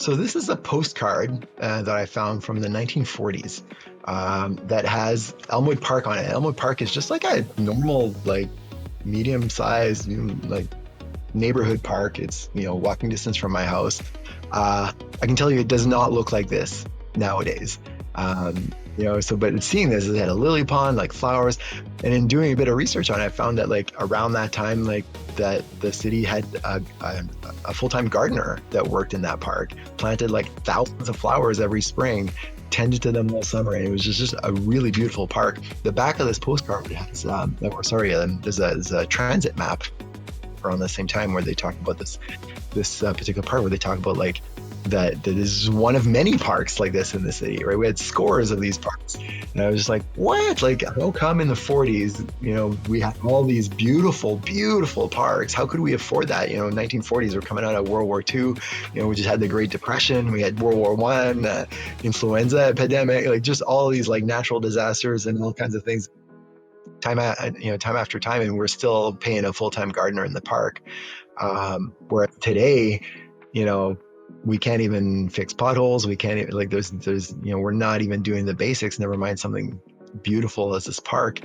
So this is a postcard that I found from the 1940s that has Elmwood Park on it. Elmwood Park is just like a normal, like medium-sized, like neighborhood park. It's walking distance from my house. I can tell you, it does not look like this nowadays. But seeing this, it had a lily pond, like flowers, and in doing a bit of research on it, I found that like around that time, like that the city had a full-time gardener that worked in that park, planted like thousands of flowers every spring, tended to them all summer, and it was just a really beautiful park. The back of this postcard has, there's a transit map around the same time where they talk about this particular park, where they talk about like that is one of many parks like this in the city, right? We had scores of these parks, and I was just like, what? Like, how come in the 40s, we had all these beautiful, beautiful parks? How could we afford that? 1940s, we're coming out of World War II. We just had the Great Depression. We had World War I, influenza epidemic, like just all these like natural disasters and all kinds of things. Time after time, and we're still paying a full-time gardener in the park. Where today, we can't even fix potholes. We can't even, like, there's we're not even doing the basics, never mind something beautiful as this park.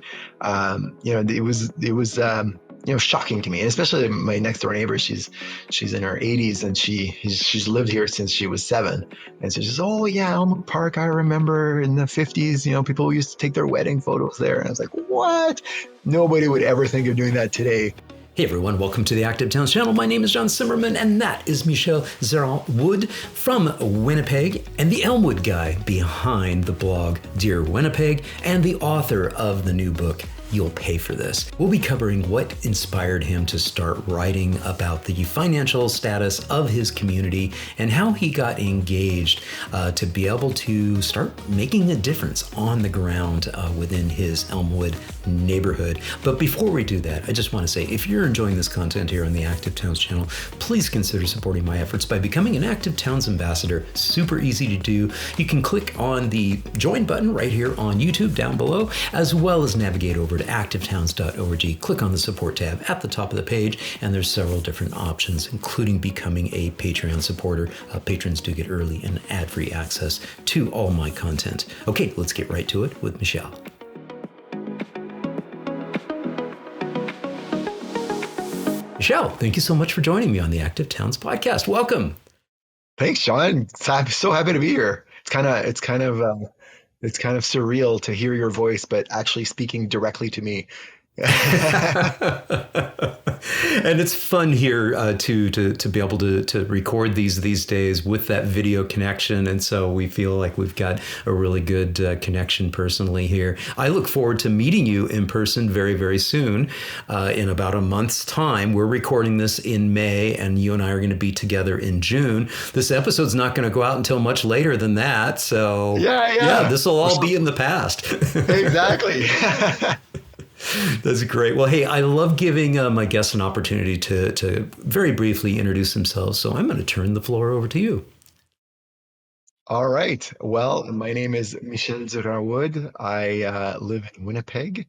It was shocking to me, and especially my next door neighbor. She's in her 80s, and she's lived here since she was 7, and so she's, oh yeah, Elmwood Park, I remember in the 50s, people used to take their wedding photos there. And I was like, what? Nobody would ever think of doing that today. Hey everyone, welcome to the Active Towns channel. My name is John Zimmerman, and that is Michel Durand-Wood from Winnipeg, and the Elmwood Guy behind the blog Dear Winnipeg, and the author of the new book, You'll Pay for This. We'll be covering what inspired him to start writing about the financial status of his community and how he got engaged to be able to start making a difference on the ground within his Elmwood neighborhood. But before we do that, I just want to say, if you're enjoying this content here on the Active Towns channel, please consider supporting my efforts by becoming an Active Towns ambassador. Super easy to do. You can click on the join button right here on YouTube down below, as well as navigate over to activetowns.org. Click on the support tab at the top of the page, and there's several different options, including becoming a Patreon supporter. Patrons do get early and ad-free access to all my content. Okay, let's get right to it with Michel. Michel, thank you so much for joining me on the Active Towns podcast. Welcome. Thanks, John. I'm so happy to be here. It's kind of surreal to hear your voice, but actually speaking directly to me. And it's fun here to be able to record these days with that video connection, and so we feel like we've got a really good connection personally here. I look forward to meeting you in person very, very soon, in about a month's time. We're recording this in May, and you and I are going to be together in June. This episode's not going to go out until much later than that, so yeah, this will all be in the past. Exactly. That's great. Well, hey, I love giving my guests an opportunity to very briefly introduce themselves. So I'm going to turn the floor over to you. All right. Well, my name is Michel Durand-Wood. I live in Winnipeg,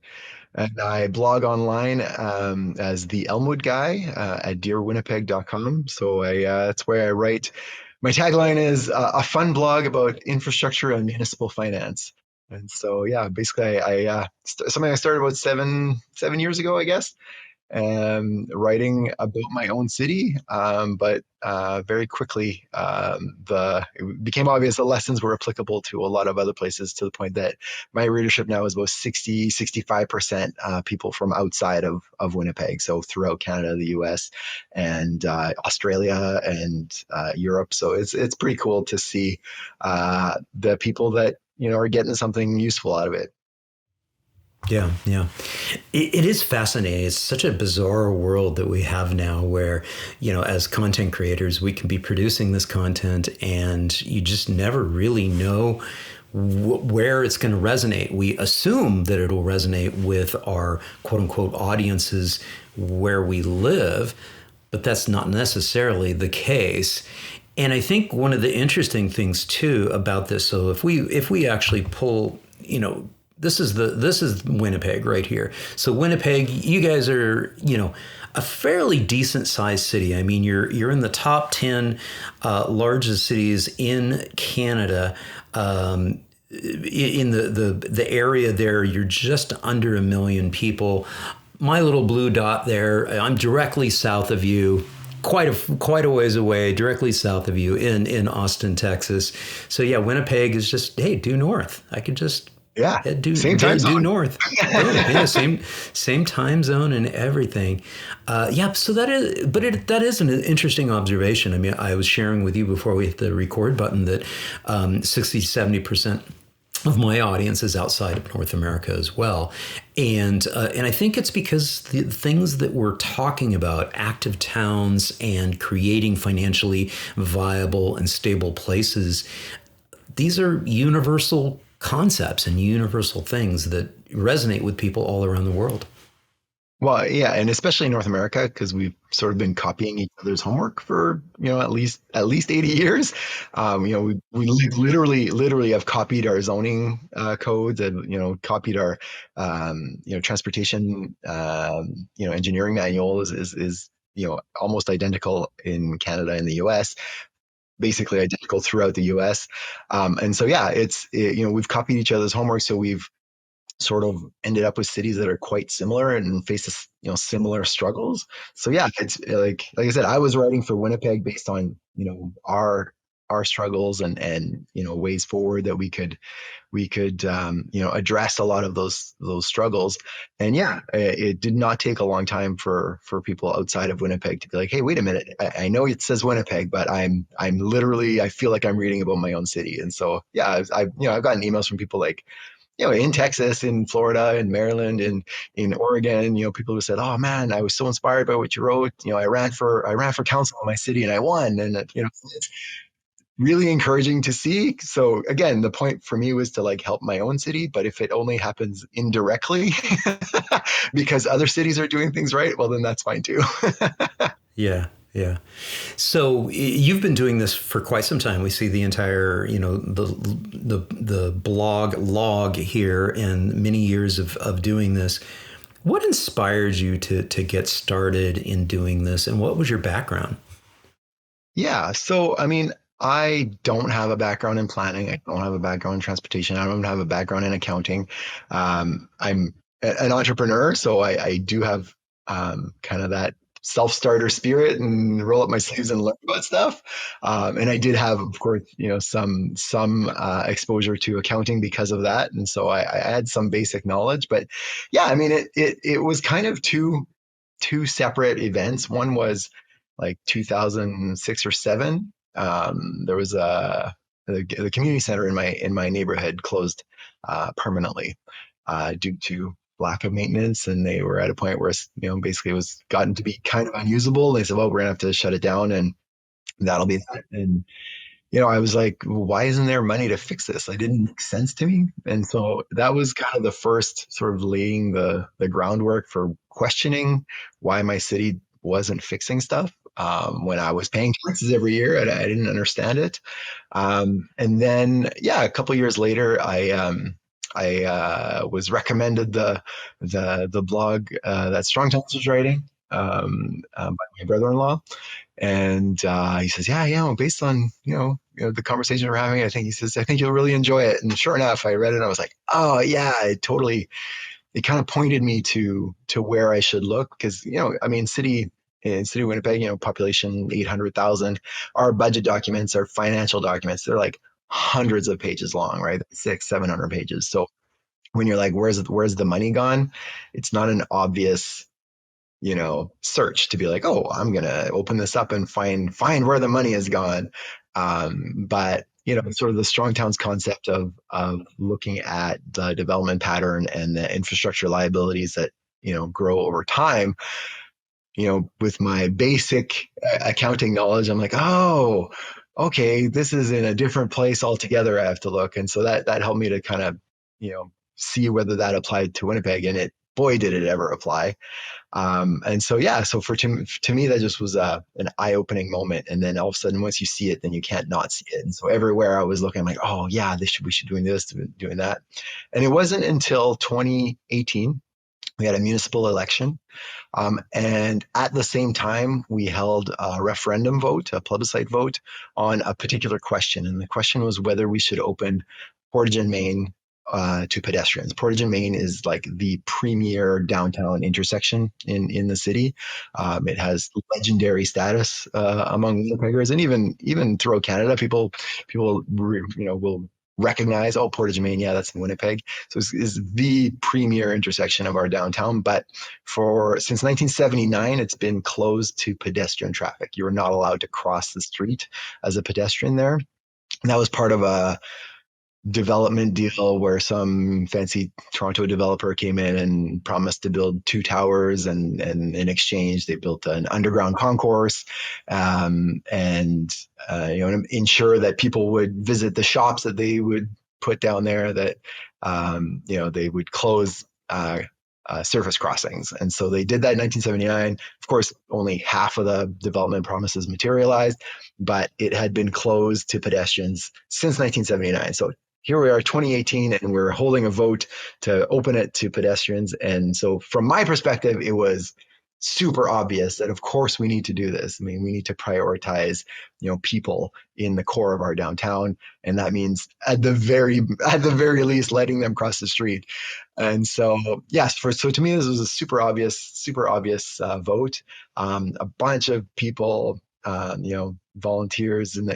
and I blog online as the Elmwood Guy at dearwinnipeg.com. So that's where I write. My tagline is a fun blog about infrastructure and municipal finance. And so, yeah, basically, something I started about seven years ago, I guess, writing about my own city. But very quickly, it became obvious the lessons were applicable to a lot of other places, to the point that my readership now is about 65% people from outside of Winnipeg. So throughout Canada, the US, and Australia, and Europe. So it's pretty cool to see the people that are getting something useful out of it. Yeah. It is fascinating. It's such a bizarre world that we have now where, as content creators, we can be producing this content and you just never really know where it's going to resonate. We assume that it'll resonate with our quote unquote audiences where we live, but that's not necessarily the case. And I think one of the interesting things too about this, so if we actually pull, this is Winnipeg right here. So Winnipeg, you guys are, a fairly decent sized city. I mean, you're in the top 10 largest cities in Canada. In the area there, you're just under 1 million people. My little blue dot there, I'm directly south of you, quite a ways away, directly south of you in Austin, Texas. So yeah, Winnipeg is just, hey, due north. I could just Yeah, head same time due zone. north. Boom. Yeah, same time zone and everything. Yeah, so that is an interesting observation. I mean, I was sharing with you before we hit the record button that 60-70% of my audience is outside of North America as well, and I think it's because the things that we're talking about, active towns and creating financially viable and stable places, these are universal concepts and universal things that resonate with people all around the world. Well, yeah, and especially in North America, because we've sort of been copying each other's homework for, at least 80 years. We literally have copied our zoning codes, and copied our transportation engineering manual is almost identical in Canada and the US, basically identical throughout the US. And so yeah, we've copied each other's homework, so we've sort of ended up with cities that are quite similar and face similar struggles. So yeah, it's like I said, I was writing for Winnipeg based on our struggles and ways forward that we could address a lot of those struggles. And yeah, it did not take a long time for people outside of Winnipeg to be like, hey, wait a minute, I know it says Winnipeg, but I'm literally, I feel like I'm reading about my own city. And so yeah, I've gotten emails from people like, in Texas, in Florida, in Maryland, in Oregon, people who said, "Oh man, I was so inspired by what you wrote. I ran for council in my city and I won." And it's really encouraging to see. So again, the point for me was to like help my own city, but if it only happens indirectly because other cities are doing things right, well then that's fine too. Yeah, yeah. So you've been doing this for quite some time. We see the entire, the blog log here and many years of doing this. What inspired you to get started in doing this, and what was your background? Yeah. So, I mean, I don't have a background in planning. I don't have a background in transportation. I don't have a background in accounting. I'm an entrepreneur, so I do have kind of that self-starter spirit and roll up my sleeves and learn about stuff. And I did have, of course, some exposure to accounting because of that, and so I had some basic knowledge. But yeah, I mean, it was kind of two separate events. One was like 2006 or seven. There was the community center in my neighborhood closed permanently due to lack of maintenance, and they were at a point where basically it was gotten to be kind of unusable. They said, "Well, we're gonna have to shut it down, and that'll be that." And I was like, why isn't there money to fix this? It didn't make sense to me. And so that was kind of the first sort of laying the groundwork for questioning why my city wasn't fixing stuff. When I was paying taxes every year, I didn't understand it. And then, yeah, a couple years later, I was recommended the blog that Strong Towns was writing by my brother-in-law, and he says, yeah, based on the conversation we're having, he says, I think you'll really enjoy it. And sure enough, I read it and I was like, oh yeah, it kind of pointed me to where I should look, because I mean, city of Winnipeg, population 800,000. Our budget documents, our financial documents, they're like hundreds of pages long, right? 600-700 pages. So when you're like, where's the money gone? It's not an obvious search to be like, oh, I'm gonna open this up and find where the money has gone. But sort of the strong towns concept of looking at the development pattern and the infrastructure liabilities that grow over time. With my basic accounting knowledge, I'm like, oh, okay, this is in a different place altogether. I have to look, and so that helped me to kind of see whether that applied to Winnipeg, and boy, did it ever apply. And so, yeah, so to me, that just was an eye-opening moment. And then all of a sudden, once you see it, then you can't not see it. And so everywhere I was looking, I'm like, oh yeah, we should doing this, doing that. And it wasn't until 2018, we had a municipal election. And at the same time, we held a referendum vote, a plebiscite vote on a particular question. And the question was whether we should open Portage and Main to pedestrians. Portage and Main is like the premier downtown intersection in the city. It has legendary status among Winnipeggers, and even throughout Canada, people will recognize, oh, Portage and Main, yeah, that's in Winnipeg. So it's the premier intersection of our downtown. But since 1979, it's been closed to pedestrian traffic. You are not allowed to cross the street as a pedestrian there. And that was part of a development deal where some fancy Toronto developer came in and promised to build 2 towers, and in exchange they built an underground concourse, and ensure that people would visit the shops that they would put down there, that they would close surface crossings. And so they did that in 1979. Of course, only half of the development promises materialized, but it had been closed to pedestrians since 1979. So here we are, 2018, and we're holding a vote to open it to pedestrians. And so from my perspective, it was super obvious that of course we need to do this. I mean, we need to prioritize, people in the core of our downtown. And that means at the very least, letting them cross the street. And so, yes, so to me, this was a super obvious vote. A bunch of people, volunteers in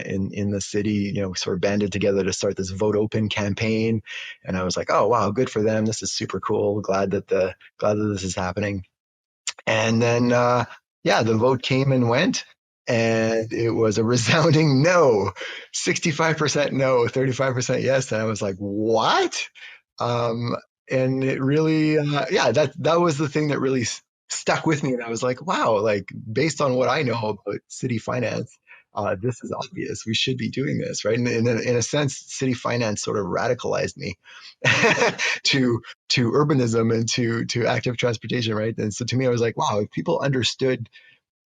the city, sort of banded together to start this Vote Open campaign. And I was like, oh wow, good for them. This is super cool. Glad that this is happening. And then, the vote came and went, and it was a resounding no. 65% no, 35% yes. And I was like, what? And it really, that was the thing that really stuck with me. And I was like, wow, like based on what I know about city finance, this is obvious. We should be doing this, right? And in a sense, city finance sort of radicalized me to urbanism and to active transportation, right? And so to me, I was like, wow, if people understood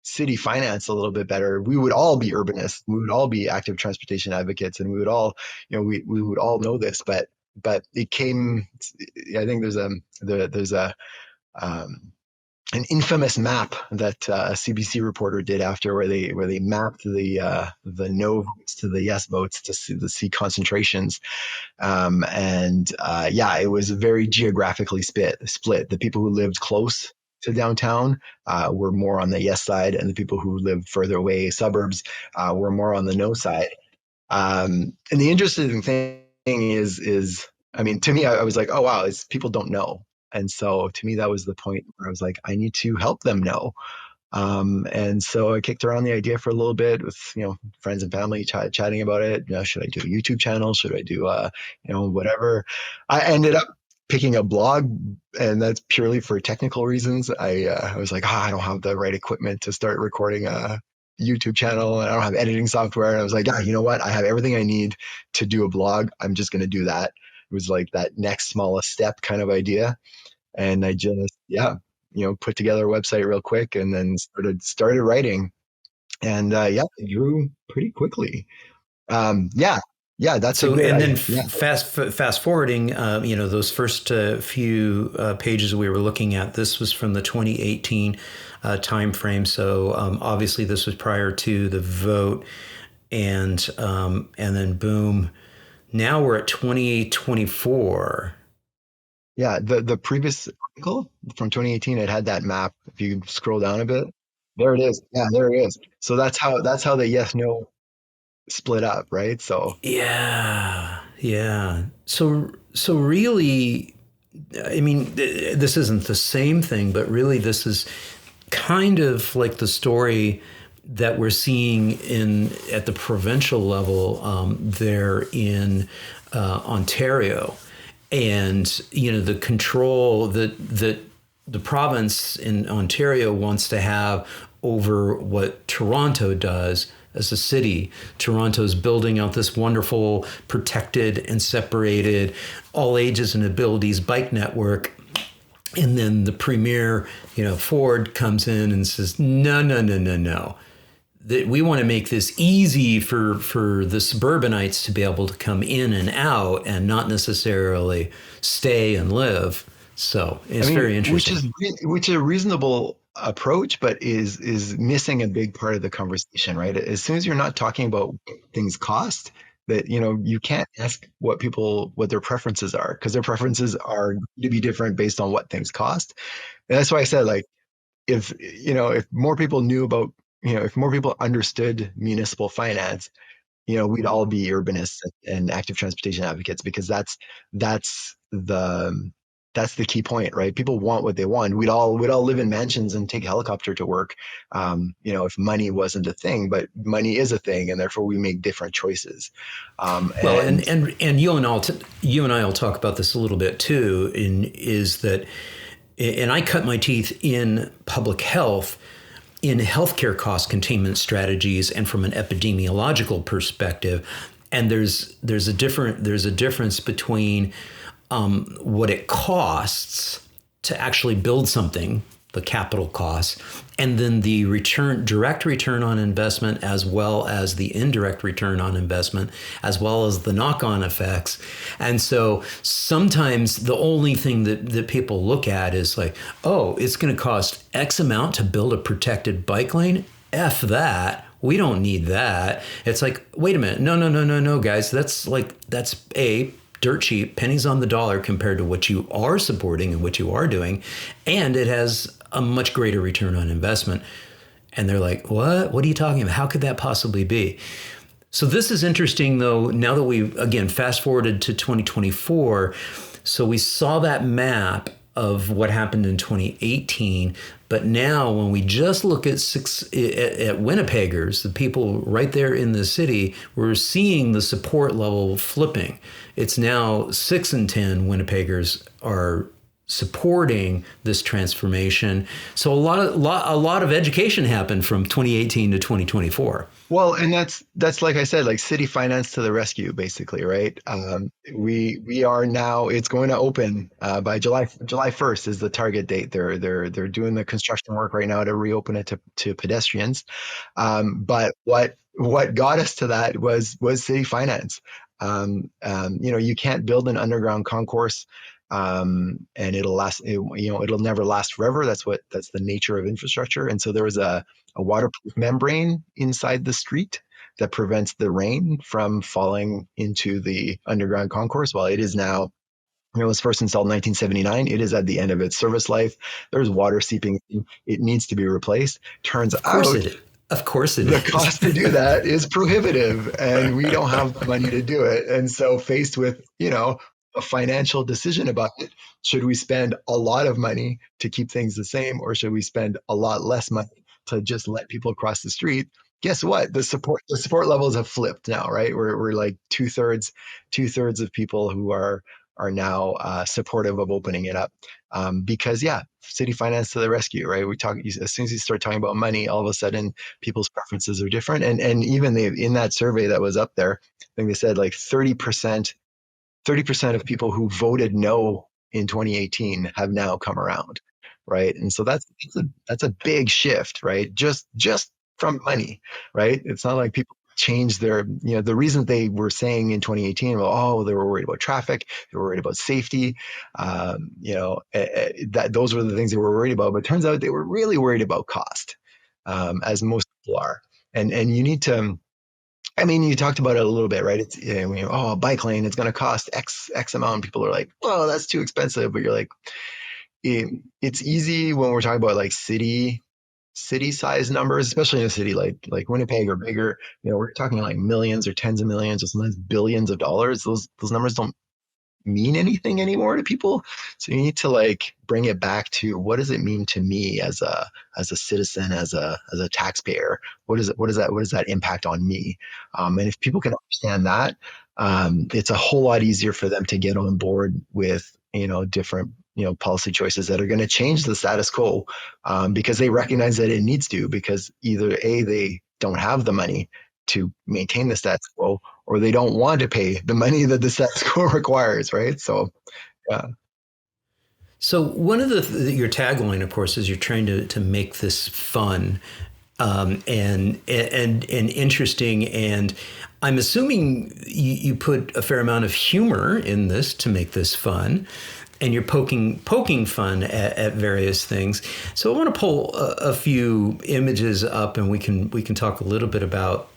city finance a little bit better, we would all be urbanists. We would all be active transportation advocates, and we would all, we would all know this. But it came. I think there's an infamous map that a CBC reporter did after, where they mapped the no votes to the yes votes to see concentrations, it was very geographically split. The people who lived close to downtown were more on the yes side, and the people who lived further away, suburbs, were more on the no side. And the interesting thing is, I mean, to me, I was like, oh wow, people don't know. And so to me, that was the point where I was like, I need to help them know. And so I kicked around the idea for a little bit with, friends and family chatting about it. Should I do a YouTube channel? Should I do, whatever? I ended up picking a blog, and that's purely for technical reasons. I was like, I don't have the right equipment to start recording a YouTube channel, and I don't have editing software. And I was like, you know what? I have everything I need to do a blog. I'm just going to do that. It was like that next smallest step kind of idea. And I just, put together a website real quick, and then started writing. And it grew pretty quickly. That's so. And then fast forwarding, those first few pages we were looking at. This was from the 2018 time frame. So obviously, this was prior to the vote, and then boom. Now we're at 2024. Yeah, the previous article from 2018, it had that map. If you scroll down a bit, there it is. Yeah, there it is. So that's how the yes no split up, right? So yeah. So really, I mean, this isn't the same thing, but really, this is kind of like the story that we're seeing at the provincial level there in Ontario. And, the control that the province in Ontario wants to have over what Toronto does as a city. Toronto's building out this wonderful, protected and separated, all ages and abilities bike network. And then the premier, Ford comes in and says, no, no, no, no, no. That we want to make this easy for the suburbanites to be able to come in and out and not necessarily stay and live. So I it's mean, very interesting. which is a reasonable approach, but is missing a big part of the conversation, right? As soon as you're not talking about what things cost, that you can't ask what their preferences are, because their preferences are going to be different based on what things cost. And that's why I said, like, if more people knew about, if more people understood municipal finance, we'd all be urbanists and active transportation advocates, because that's the that's the key point, right? People want what they want. We'd all live in mansions and take a helicopter to work, if money wasn't a thing. But money is a thing, and therefore we make different choices. Well, and And and you and I will talk about this a little bit too. Is that, and I cut my teeth in public health, in healthcare cost containment strategies, and from an epidemiological perspective. And there's a difference between what it costs to actually build something, the capital costs, and then the direct return on investment, as well as the indirect return on investment, as well as the knock-on effects. And so sometimes the only thing that people look at is like, oh, it's going to cost X amount to build a protected bike lane. F that. We don't need that. It's like, wait a minute. No, no, no, no, no, guys. That's a dirt cheap, pennies on the dollar compared to what you are supporting and what you are doing. And it has a much greater return on investment. And they're like, what? What are you talking about? How could that possibly be? So this is interesting, though, now that we, again, fast forwarded to 2024. So we saw that map of what happened in 2018. But now when we just look at Winnipeggers, the people right there in the city, we're seeing the support level flipping. It's now 6 in 10 Winnipeggers are supporting this transformation. So a lot of education happened from 2018 to 2024. well, and that's like I said, like city finance to the rescue, basically, right? We are now. It's going to open by July 1st is the target date. They're doing the construction work right now to reopen it to pedestrians. But what got us to that was city finance. You can't build an underground concourse, and it'll last. It'll never last forever. That's the nature of infrastructure. And so there was a waterproof membrane inside the street that prevents the rain from falling into the underground concourse. While it is now, it was first installed in 1979. It is at the end of its service life. There's water seeping in. It needs to be replaced. Turns Of course out it is. Of course it the is. cost to do that is prohibitive, and we don't have the money to do it. And so faced with, a financial decision about it, should we spend a lot of money to keep things the same, or should we spend a lot less money to just let people cross the street? Guess what? The support levels have flipped now, right? We're like two thirds of people who are now supportive of opening it up, because city finance to the rescue, right? We talk as soon as you start talking about money, all of a sudden people's preferences are different. And even in that survey that was up there, I think they said like 30% of people who voted no in 2018 have now come around, right? And so that's a big shift, right? Just from money, right? It's not like people changed the reason they were saying in 2018, well, oh, they were worried about traffic, they were worried about safety, that those were the things they were worried about. But it turns out they were really worried about cost, as most people are. And you need to, I mean, you talked about it a little bit, right? It's, a bike lane, it's going to cost X amount. People are like, well, that's too expensive. But you're like, it's easy when we're talking about like city size numbers, especially in a city like Winnipeg or bigger. We're talking like millions or tens of millions or sometimes billions of dollars. Those numbers don't mean anything anymore to people. So you need to like bring it back to, what does it mean to me as a citizen, as a taxpayer? What does that impact on me? And if people can understand that, it's a whole lot easier for them to get on board with different policy choices that are going to change the status quo, because they recognize that it needs to, because either they don't have the money to maintain the status quo, or they don't want to pay the money that the status quo requires, right? So, yeah. So one of your tagline, of course, is you're trying to make this fun, and interesting. And I'm assuming you put a fair amount of humor in this to make this fun, and you're poking fun at various things. So I want to pull a few images up, and we can talk a little bit about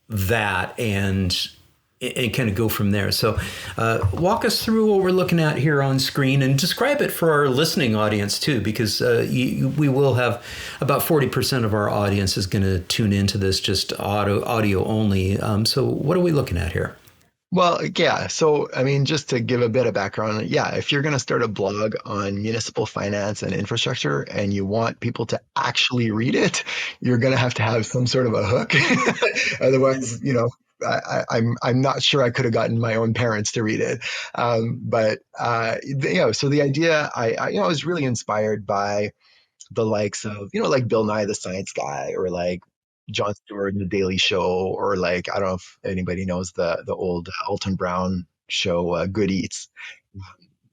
that and kind of go from there. So, walk us through what we're looking at here on screen and describe it for our listening audience too, because we will have about 40% of our audience is going to tune into this just audio only. So, what are we looking at here? Well, yeah. So, I mean, just to give a bit of background, yeah, if you're going to start a blog on municipal finance and infrastructure and you want people to actually read it, you're going to have some sort of a hook. Otherwise, I'm not sure I could have gotten my own parents to read it. So the idea, I was really inspired by the likes of, like Bill Nye the Science Guy, or like Jon Stewart in The Daily Show, or like, I don't know if anybody knows the old Alton Brown show, Good Eats.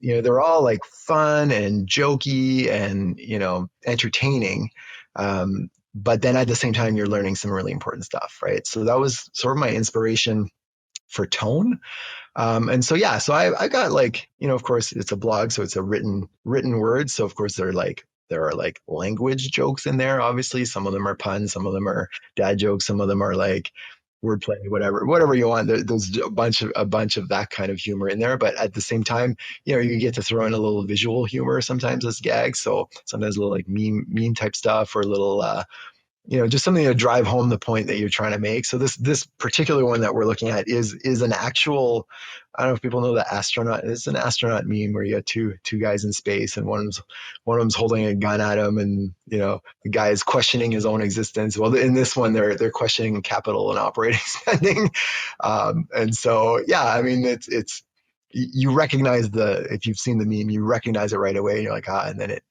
They're all like fun and jokey and, entertaining. But then at the same time, you're learning some really important stuff, right? So that was sort of my inspiration for tone. And so, yeah, so I got like, of course it's a blog, so it's a written word. So of course there are like language jokes in there. Obviously, some of them are puns, some of them are dad jokes, some of them are like wordplay, whatever you want. There's a bunch of that kind of humor in there. But at the same time, you get to throw in a little visual humor sometimes as gags. So sometimes a little like meme type stuff, or a little just something to drive home the point that you're trying to make. So this particular one that we're looking at is an actual, I don't know if people know the astronaut. It's an astronaut meme where you got two guys in space, and one of them's holding a gun at him, and the guy is questioning his own existence. Well, in this one, they're questioning capital and operating spending, and so yeah, I mean it's you recognize if you've seen the meme, you recognize it right away. And you're like, and then it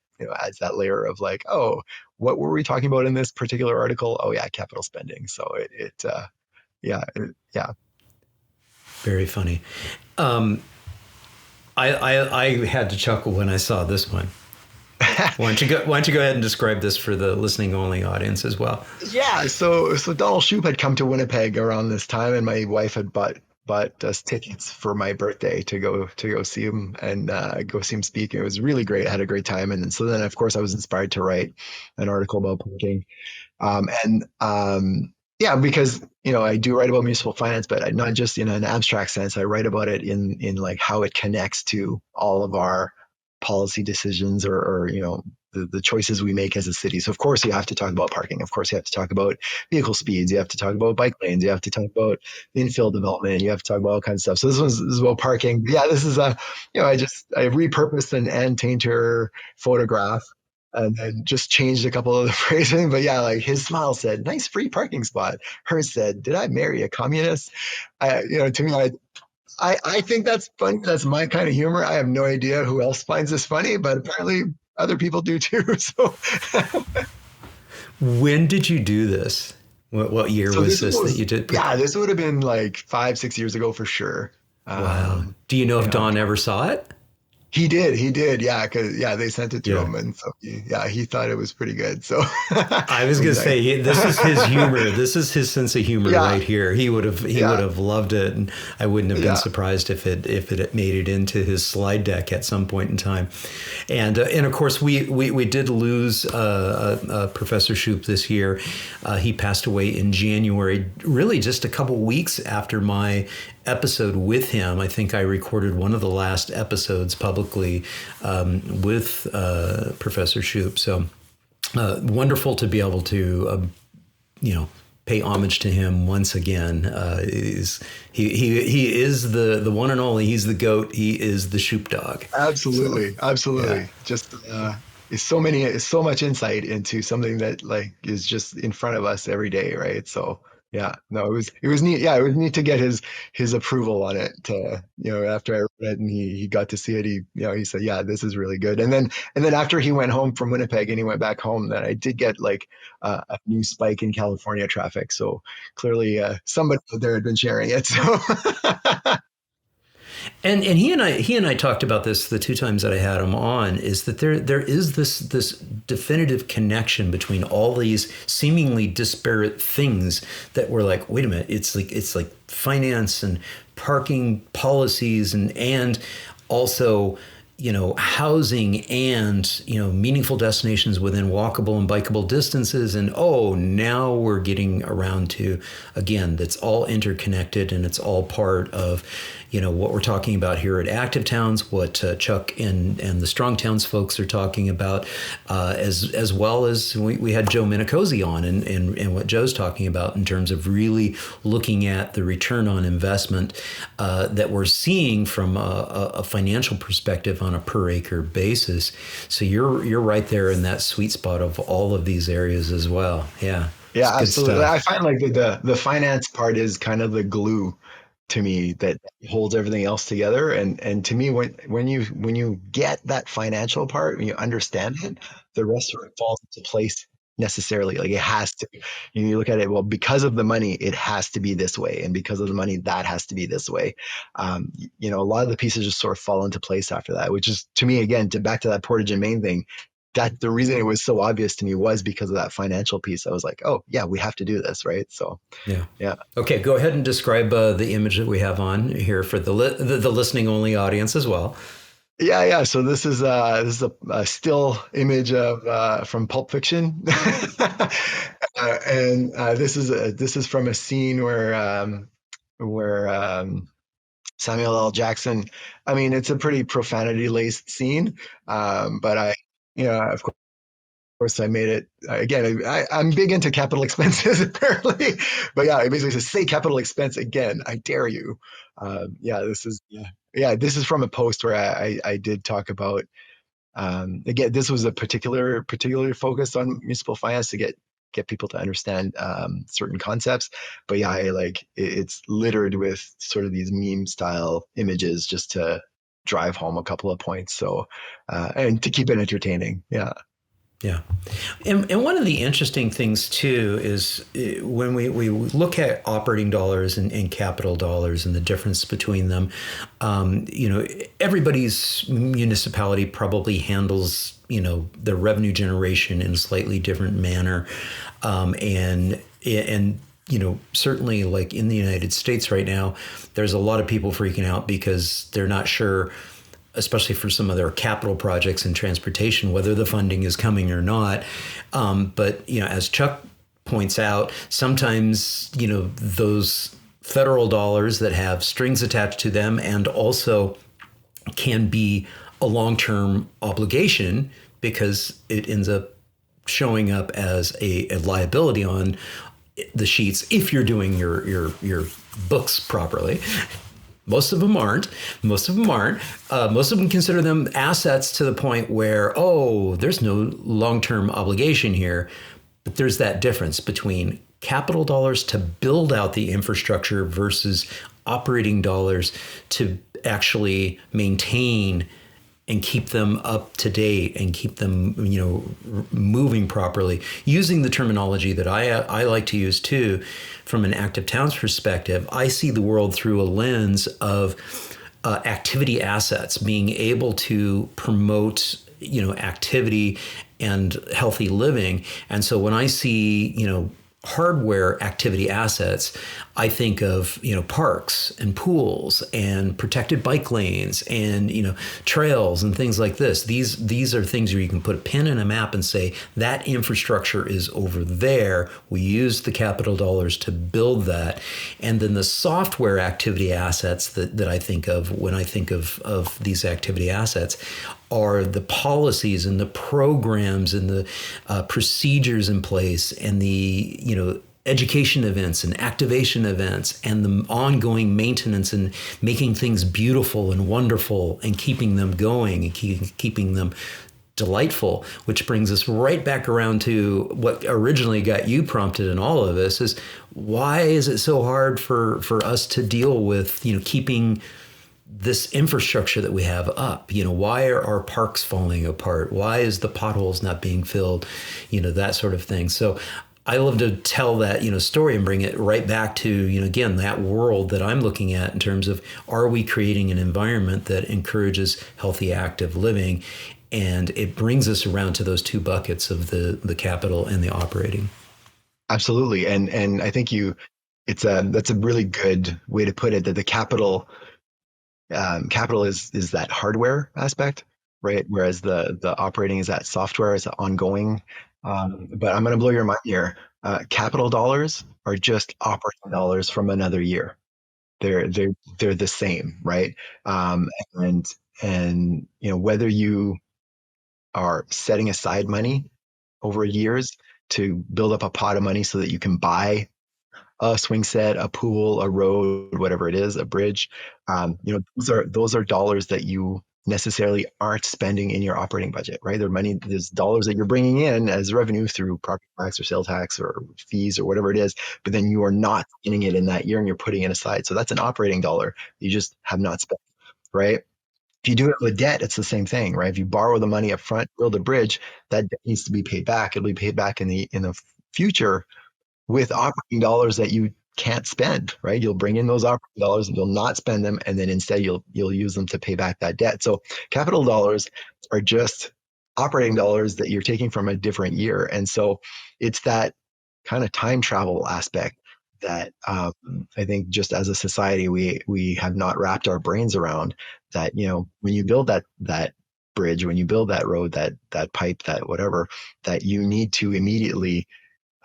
adds that layer of like, oh, what were we talking about in this particular article? Oh yeah, capital spending. So yeah. Very funny. Um, I had to chuckle when I saw this one. Why don't you go ahead and describe this for the listening only audience as well? Yeah, so Donald Shoup had come to Winnipeg around this time, and my wife had bought us tickets for my birthday to go see him, and go see him speak. It was really great. I had a great time, and then of course I was inspired to write an article about parking. Yeah, because I do write about municipal finance, but not just in an abstract sense. I write about it in like how it connects to all of our policy decisions, or the choices we make as a city. So of course you have to talk about parking. Of course you have to talk about vehicle speeds. You have to talk about bike lanes. You have to talk about infill development. You have to talk about all kinds of stuff. So this is about parking. Yeah, this is I repurposed an Ann Tainter photograph and then just changed a couple of the phrasing. But yeah, like his smile said, "Nice free parking spot." Hers said, "Did I marry a communist?" To me, I think that's funny. That's my kind of humor. I have no idea who else finds this funny, but apparently other people do too. So, When did you do this? What year so was this this that was, you did? yeah, this would have been like 5, 6 years ago for sure. Wow. Do you know if Don ever saw it? He did, yeah, because yeah, they sent it to Yeah. him, and so he thought it was pretty good. So I was it gonna was nice. say this is his humor. This is his sense of humor Yeah, right here. He would yeah, have loved it, and I wouldn't have been yeah. surprised if it had made it into his slide deck at some point in time. And of course we did lose Professor Shoup this year. He passed away in January, really just a couple weeks after my episode with him. I think I recorded one of the last episodes publicly with Professor Shoup. So wonderful to be able to, pay homage to him once again. He is the one and only. He's the goat. He is the Shoup dog. So Absolutely, yeah. absolutely. Just is so much insight into something that like is just in front of us every day, right? So yeah, no, it was neat. Yeah, it was neat to get his approval on it. After I read it and he got to see it, he said, yeah, this is really good. And then after he went home from Winnipeg and he went back home, then I did get like a new spike in California traffic. So clearly, somebody out there had been sharing it. So And he and I talked about this the two times that I had him on, is that there is this definitive connection between all these seemingly disparate things that we're like, wait a minute, it's like finance and parking policies and also, housing and, meaningful destinations within walkable and bikeable distances. And now we're getting around to, again, that's all interconnected, and it's all part of, what we're talking about here at Active Towns, what Chuck and the Strong Towns folks are talking about, as well as we had Joe Minicozy on and what Joe's talking about in terms of really looking at the return on investment that we're seeing from a financial perspective on a per acre basis. So you're right there in that sweet spot of all of these areas as well. Yeah. Yeah, It's good absolutely. I stuff. find like the finance part is kind of the glue to me that holds everything else together. And to me, when you get that financial part, when you understand it, the rest sort of falls into place necessarily. Like it has to. You look at it, well, because of the money, it has to be this way, and because of the money, that has to be this way. A lot of the pieces just sort of fall into place after that, which is to me again, back to that Portage and Main thing. That the reason it was so obvious to me was because of that financial piece. I was like, oh yeah, we have to do this, right? So Yeah. yeah. Okay, go ahead and describe the image that we have on here for the listening only audience as well. Yeah, yeah. So this is a still image of from Pulp Fiction, and this is from a scene where Samuel L. Jackson. I mean, it's a pretty profanity laced scene, but of course, I made it again. I'm big into capital expenses apparently, but yeah, it basically says say capital expense again. I dare you. Yeah. This is from a post where I did talk about again. This was a particularly focused on municipal finance to get people to understand certain concepts. But yeah, it's littered with sort of these meme style images just to drive home a couple of points. So and to keep it entertaining. Yeah. Yeah. And one of the interesting things too is when we look at operating dollars and capital dollars and the difference between them, everybody's municipality probably handles, the revenue generation in a slightly different manner. And certainly like in the United States right now, there's a lot of people freaking out because they're not sure, especially for some of their capital projects in transportation, whether the funding is coming or not. But, as Chuck points out, sometimes, those federal dollars that have strings attached to them and also can be a long-term obligation because it ends up showing up as a liability on the sheets if you're doing your books properly. Most of them aren't. Most of them consider them assets to the point where, there's no long-term obligation here. But there's that difference between capital dollars to build out the infrastructure versus operating dollars to actually maintain and keep them up to date and keep them, moving properly. Using the terminology that I like to use too, from an active towns perspective, I see the world through a lens of activity assets, being able to promote, activity and healthy living. And so when I see, hardware activity assets, I think of, parks and pools and protected bike lanes and, trails and things like this. These are things where you can put a pin in a map and say that infrastructure is over there. We use the capital dollars to build that. And then the software activity assets that I think of when I think of these activity assets are the policies and the programs and the procedures in place and the, education events and activation events and the ongoing maintenance and making things beautiful and wonderful and keeping them going and keeping them delightful, which brings us right back around to what originally got you prompted in all of this is why is it so hard for us to deal with, keeping this infrastructure that we have up? Why are our parks falling apart? Why is the potholes not being filled? That sort of thing. So I love to tell that, story and bring it right back to, again, that world that I'm looking at in terms of, are we creating an environment that encourages healthy, active living? And it brings us around to those two buckets of the capital and the operating. Absolutely. And I think that's a really good way to put it, that the capital is that hardware aspect, right? Whereas the operating is that software, is ongoing. But I'm going to blow your mind here. Capital dollars are just operating dollars from another year. They're they're they're the same, right? Um, and whether you are setting aside money over years to build up a pot of money so that you can buy a swing set, a pool, a road, whatever it is, a bridge. Those are dollars that you necessarily aren't spending in your operating budget, right? There's dollars that you're bringing in as revenue through property tax or sales tax or fees or whatever it is, but then you are not spending it in that year and you're putting it aside. So that's an operating dollar you just have not spent, right? If you do it with debt, it's the same thing, right? If you borrow the money up front, build a bridge, that debt needs to be paid back. It'll be paid back in the future with operating dollars that you can't spend, right? You'll bring in those operating dollars and you'll not spend them, and then instead you'll use them to pay back that debt. So capital dollars are just operating dollars that you're taking from a different year, and so it's that kind of time travel aspect that I think just as a society we have not wrapped our brains around. That when you build that bridge, when you build that road, that pipe, that whatever, that you need to immediately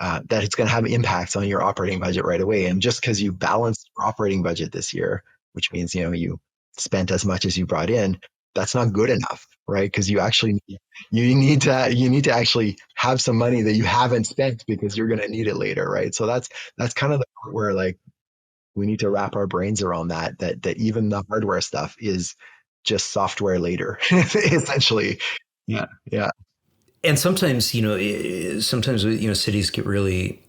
that it's going to have impacts on your operating budget right away. And just because you balanced your operating budget this year, which means you spent as much as you brought in, that's not good enough, right? Because you need to actually have some money that you haven't spent because you're going to need it later, right? So that's kind of the part where like we need to wrap our brains around that even the hardware stuff is just software later, essentially. Yeah, yeah, And sometimes, cities get really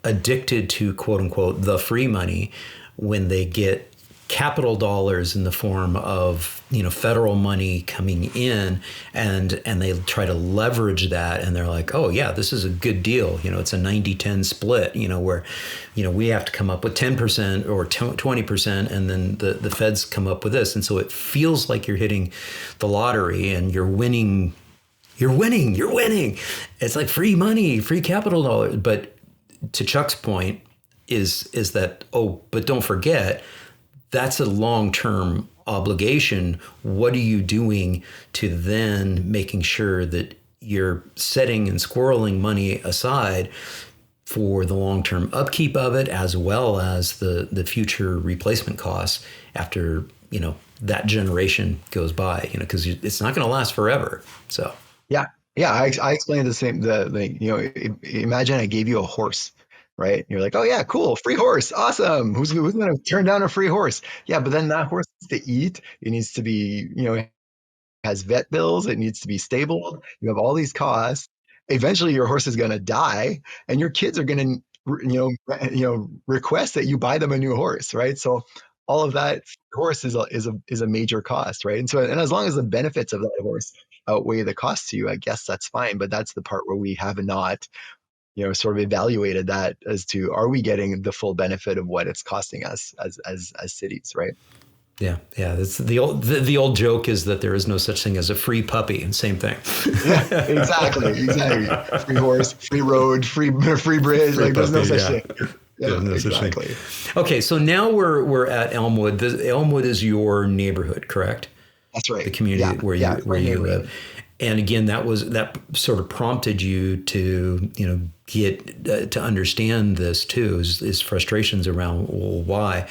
addicted to quote unquote the free money when they get capital dollars in the form of federal money coming in, and they try to leverage that, and they're like, oh yeah, this is a good deal, it's a 90-10 split, where we have to come up with 10% or 20%, and then the feds come up with this, and so it feels like you're hitting the lottery and you're winning. It's like free money, free capital dollars. But to Chuck's point is that, oh, but don't forget, that's a long-term obligation. What are you doing to then making sure that you're setting and squirreling money aside for the long-term upkeep of it, as well as the future replacement costs after, that generation goes by, because it's not going to last forever. So. yeah, yeah. I explained the same. Imagine I gave you a horse, right? You're like, oh yeah, cool, free horse, awesome. Who's going to turn down a free horse? Yeah, but then that horse needs to eat. It needs to be, has vet bills. It needs to be stabled. You have all these costs. Eventually, your horse is going to die, and your kids are going to, request that you buy them a new horse, right? So all of that horse is a major cost, right? And as long as the benefits of that horse outweigh the cost to you, I guess that's fine. But that's the part where we have not, sort of evaluated that as to, are we getting the full benefit of what it's costing us as cities, right? Yeah, yeah. It's the old joke is that there is no such thing as a free puppy, and same thing. Yeah, exactly. Free horse, free road, free bridge. Free Like there's no puppy, such yeah. thing. There's Yeah, no such thing. exactly. Okay, so now we're at Elmwood. Elmwood is your neighborhood, correct? That's right. The community Yeah, where yeah, it's where my you neighborhood. live. And again, that sort of prompted you to get to understand this too, is frustrations around, well, why.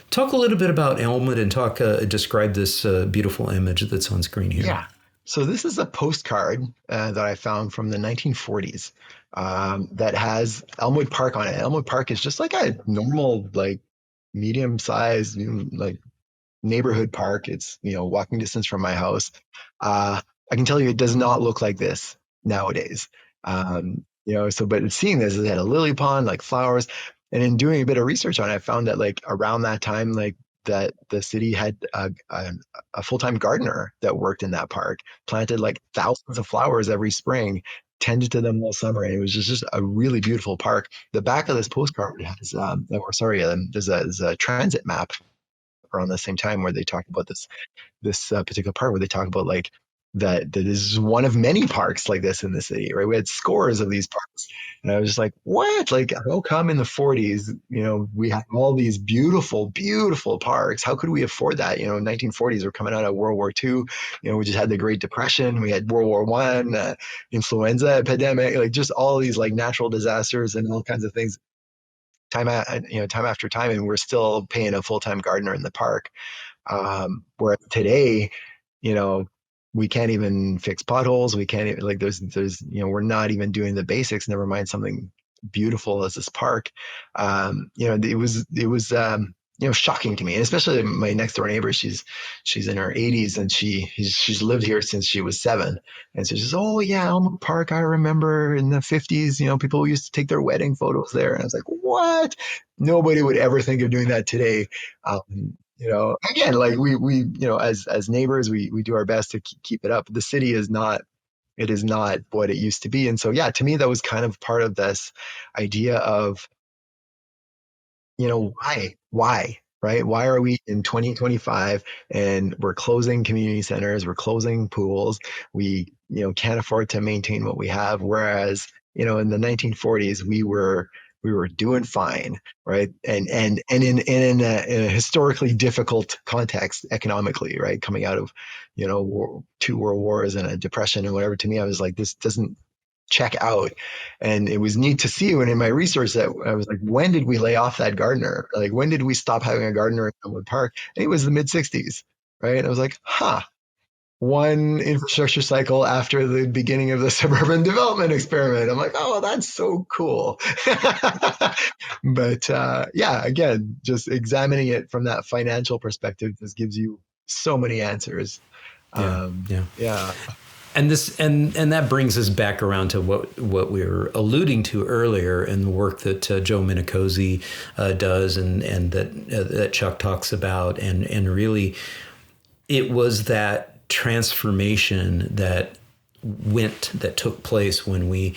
Talk a little bit about Elmwood and describe this beautiful image that's on screen here. Yeah. So this is a postcard that I found from the 1940s that has Elmwood Park on it. Elmwood Park is just like a normal, like medium-sized, like neighborhood park. It's walking distance from my house. I can tell you, it does not look like this nowadays. But seeing this, it had a lily pond, like flowers, and in doing a bit of research on it, I found that like around that time, like that the city had a full-time gardener that worked in that park, planted like thousands of flowers every spring, tended to them all summer, and it was just a really beautiful park. The back of this postcard has, or sorry, there's a transit map around the same time where they talk about this particular part where they talk about like that this is one of many parks like this in the city, right? We had scores of these parks, and I was just like, what? Like, how come in the 40s, we had all these beautiful, beautiful parks? How could we afford that? 1940s, we're coming out of World War II. We just had the Great Depression, we had World War One, influenza epidemic, like just all these like natural disasters and all kinds of things. Time after time, and we're still paying a full time gardener in the park. Where today, you know, we can't even fix potholes. We can't even, like, we're not even doing the basics, never mind something beautiful as this park. It was shocking to me, and especially my next door neighbor. She's in her 80s, and she's lived here since she was 7. And so she says, "Oh yeah, Elmwood Park. I remember in the 50s, people used to take their wedding photos there." And I was like, "What? Nobody would ever think of doing that today." Again, like as neighbors, we do our best to keep it up. The city is not, it is not what it used to be. And so, yeah, to me, that was kind of part of this idea of, why, right? Why are we in 2025 and we're closing community centers, we're closing pools, we, can't afford to maintain what we have. Whereas, in the 1940s, we were doing fine, right? And in a historically difficult context economically, right? Coming out of, 2 world wars and a depression and whatever. To me, I was like, this doesn't check out. And it was neat to see when in my research that I was like, when did we lay off that gardener? Like, when did we stop having a gardener in Elmwood Park? And it was the mid 60s, right? And I was like, one infrastructure cycle after the beginning of the suburban development experiment. I'm like, oh, that's so cool. But yeah, again, just examining it from that financial perspective just gives you so many answers. Yeah, yeah. Yeah. And that brings us back around to what we were alluding to earlier in the work that Joe Minicozy does, and that Chuck talks about, and really, it was that transformation that took place when we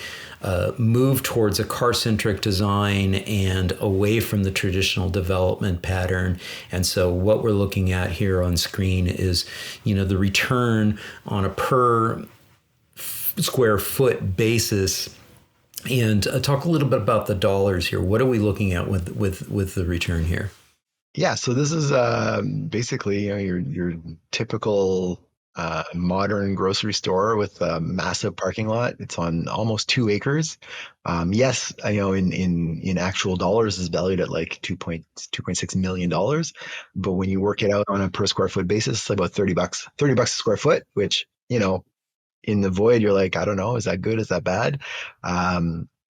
moved towards a car-centric design and away from the traditional development pattern. And so what we're looking at here on screen is, the return on a per square foot basis. And talk a little bit about the dollars here. What are we looking at with the return here? Yeah, so this is basically your typical modern grocery store with a massive parking lot. It's on almost 2 acres. Yes, I know in actual dollars is valued at like $2.6 million. But when you work it out on a per square foot basis, it's about $30, $30 a square foot, which, in the void, you're like, I don't know, is that good? Is that bad?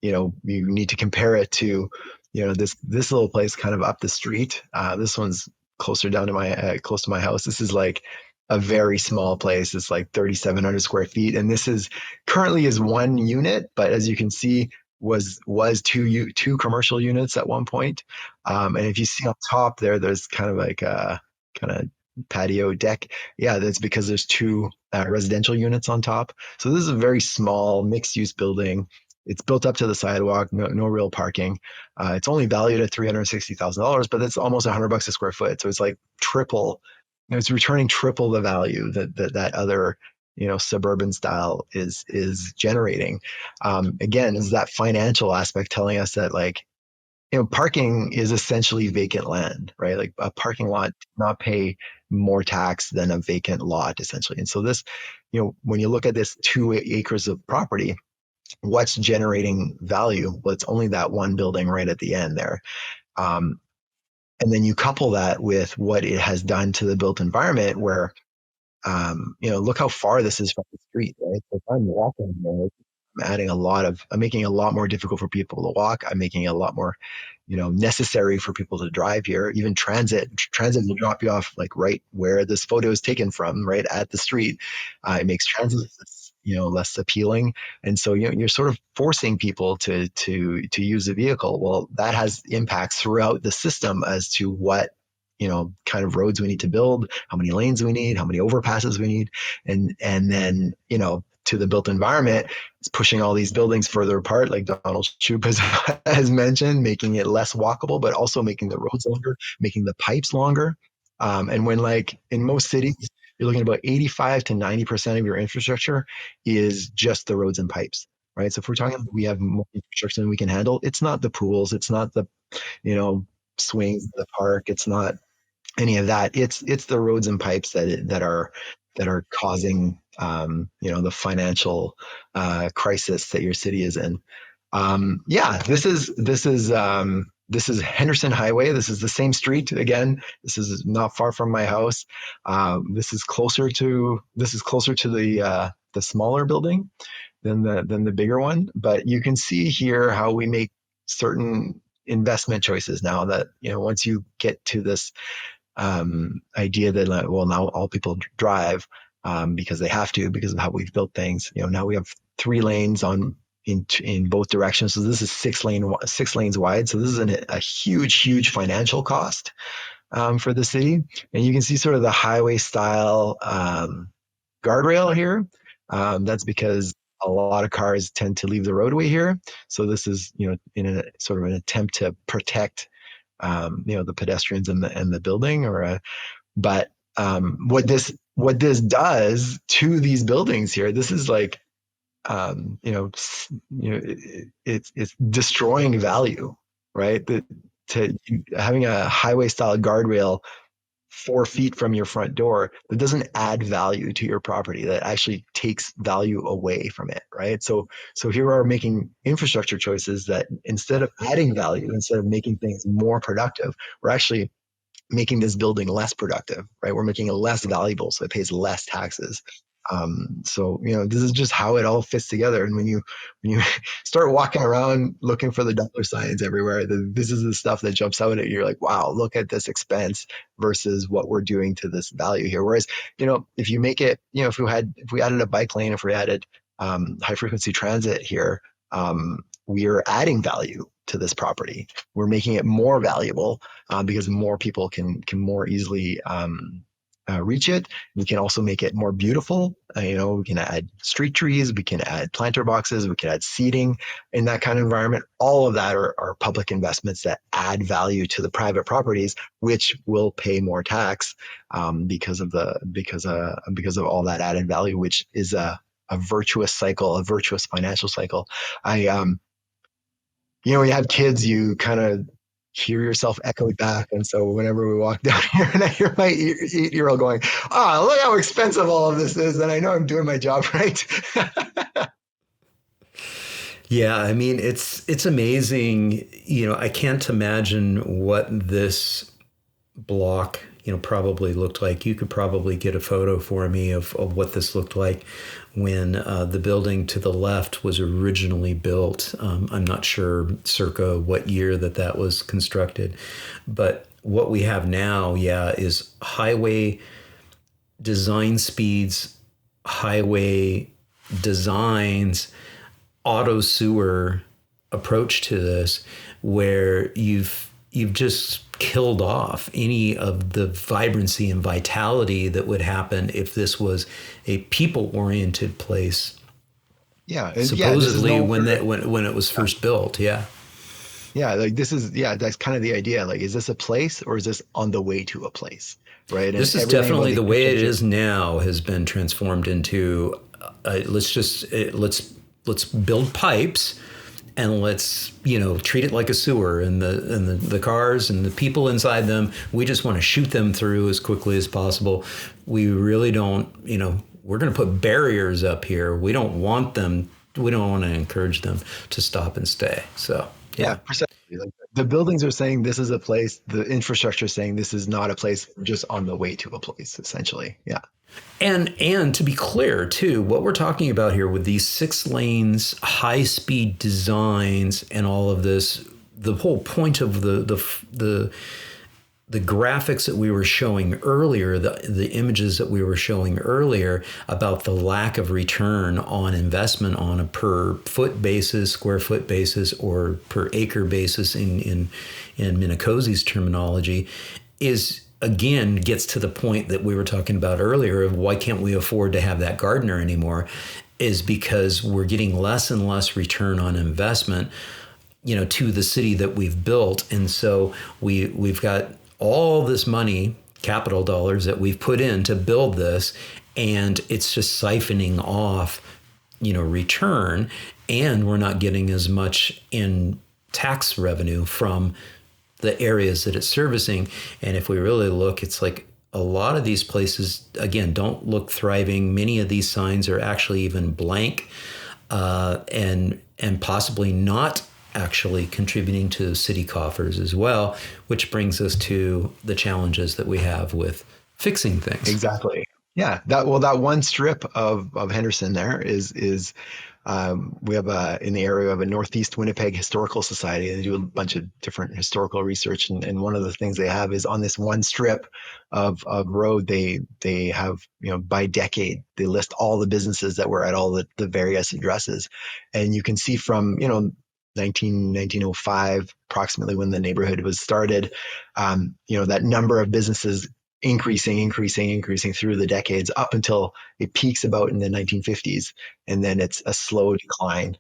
You need to compare it to, this little place kind of up the street. This one's closer down to close to my house. This is like a very small place. It's like 3,700 square feet, and this is currently is 1 unit, but as you can see, was two commercial units at one point. And if you see on top there's kind of like a kind of patio deck. Yeah, that's because there's 2 residential units on top. So this is a very small mixed use building. It's built up to the sidewalk, no real parking. It's only valued at $360,000, but it's almost $100 a square foot. So it's like triple. It's returning triple the value that other suburban style is generating. Again, is that financial aspect telling us that, like, parking is essentially vacant land, right? Like a parking lot does not pay more tax than a vacant lot, essentially. And so this, when you look at this 2 acres of property, what's generating value? Well, it's only that one building right at the end there. And then you couple that with what it has done to the built environment, where, look how far this is from the street, right? So if I'm walking there, I'm making a lot more difficult for people to walk. I'm making it a lot more, necessary for people to drive here. Even transit will drop you off like right where this photo is taken from, right at the street. It makes transit, less appealing. And so, you're sort of forcing people to use a vehicle. Well, that has impacts throughout the system as to what, kind of roads we need to build, how many lanes we need, how many overpasses we need. And then, to the built environment, it's pushing all these buildings further apart, like Donald Shoup has mentioned, making it less walkable, but also making the roads longer, making the pipes longer. And when, like, in most cities, you're looking at about 85 to 90% of your infrastructure is just the roads and pipes, right? So if we're talking, we have more infrastructure than we can handle, it's not the pools, it's not the, swings in the park, it's not any of that. It's the roads and pipes that are causing the financial crisis that your city is in. This is Henderson Highway. This is the same street again. This is not far from my house. This is closer to the smaller building than the bigger one. But you can see here how we make certain investment choices now that, once you get to this idea that, like, well, now all people drive because they have to, because of how we've built things. Now we have 3 lanes in both directions. So this is 6 lanes wide. So this is a huge financial cost for the city. And you can see sort of the highway style guardrail here. That's because a lot of cars tend to leave the roadway here. So this is, in a sort of an attempt to protect the pedestrians and the building, but what this does to these buildings here, this is like, it's destroying value, right? Having a highway style guardrail 4 feet from your front door, that doesn't add value to your property. That actually takes value away from it, right? So here we are making infrastructure choices that, instead of adding value, instead of making things more productive, we're actually making this building less productive, right? We're making it less valuable, so it pays less taxes. This is just how it all fits together. And when you start walking around looking for the dollar signs everywhere, this is the stuff that jumps out at you. You're like, wow, look at this expense versus what we're doing to this value here. Whereas, if you make it, if we added a bike lane, if we added high frequency transit here, we are adding value to this property. We're making it more valuable because more people can more easily reach it. We can also make it more beautiful. We can add street trees, we can add planter boxes, we can add seating in that kind of environment. All of that are public investments that add value to the private properties, which will pay more tax because of all that added value, which is a virtuous cycle, a virtuous financial cycle. When you have kids, you kind of hear yourself echoed back. And so whenever we walk down here and I hear my 8-year-old going, oh, look how expensive all of this is, then I know I'm doing my job right. Yeah, I mean, it's amazing. I can't imagine what this block, probably looked like. You could probably get a photo for me of what this looked like when the building to the left was originally built. I'm not sure circa what year that was constructed, but what we have now, is highway design speeds, highway designs, auto sewer approach to this, where you've just killed off any of the vibrancy and vitality that would happen if this was a people-oriented place. Yeah, supposedly when it was first built. Yeah, like that's kind of the idea. Like, is this a place or is this on the way to a place? Right. This is definitely the way it is now has been transformed into let's build pipes. And let's, treat it like a sewer, and the cars and the people inside them, we just want to shoot them through as quickly as possible. We really don't, we're going to put barriers up here. We don't want to encourage them to stop and stay. So, yeah. Precisely. Like, the buildings are saying this is a place. The infrastructure is saying this is not a place. We're just on the way to a place, essentially. Yeah. And to be clear, too, what we're talking about here with these 6 lanes, high-speed designs, and all of this, the whole point of the graphics that we were showing earlier, the images that we were showing earlier about the lack of return on investment on a per foot basis, square foot basis, or per acre basis in Minnecozi's terminology, again gets to the point that we were talking about earlier of why can't we afford to have that gardener anymore. is because we're getting less and less return on investment, to the city that we've built. And so we've got all this money, capital dollars that we've put in to build this, and it's just siphoning off, return, and we're not getting as much in tax revenue from the areas that it's servicing. And if we really look, it's like a lot of these places, again, don't look thriving. Many of these signs are actually even blank, and possibly not actually contributing to city coffers as well, which brings us to the challenges that we have with fixing things. Exactly. Yeah. That one strip of Henderson there is we have in the area of a Northeast Winnipeg Historical Society. They do a bunch of different historical research, and one of the things they have is on this one strip of road, they have, by decade, they list all the businesses that were at all the various addresses, and you can see from 1905, approximately when the neighborhood was started, that number of businesses increasing through the decades up until it peaks about in the 1950s, and then it's a slow decline,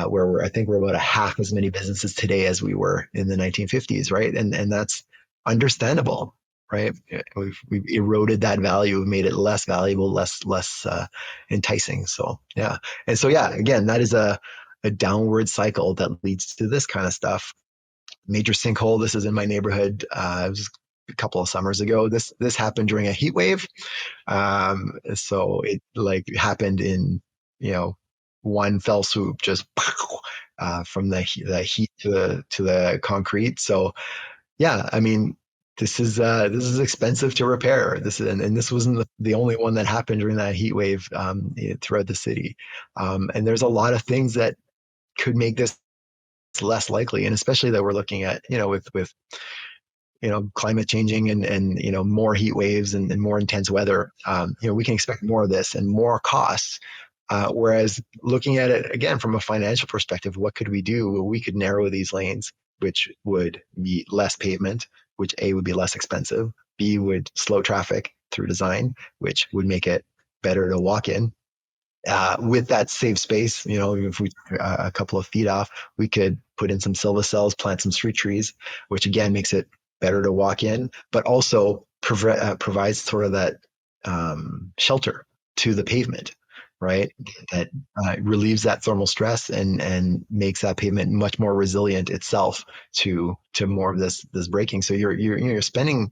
where I think we're about a half as many businesses today as we were in the 1950s, right? And that's understandable, right? We've eroded that value, made it less valuable, less enticing. So yeah, and so yeah, again, that is a downward cycle that leads to this kind of stuff. Major sinkhole. This is in my neighborhood. It was a couple of summers ago. This happened during a heat wave. So it happened in, one fell swoop, just from the heat to the concrete. So yeah, I mean, this is expensive to repair. And this wasn't the only one that happened during that heat wave, throughout the city. And there's a lot of things that could make this less likely, and especially that we're looking at, with climate changing and more heat waves and more intense weather. We can expect more of this and more costs. Whereas looking at it again from a financial perspective, what could we do? Well, we could narrow these lanes, which would be less pavement, which A, would be less expensive, B, would slow traffic through design, which would make it better to walk in. With that safe space, if we a couple of feet off, we could put in some silva-cells, plant some street trees, which again makes it better to walk in, but also provides sort of that shelter to the pavement, right? That relieves that thermal stress and makes that pavement much more resilient itself to more of this breaking. So you're spending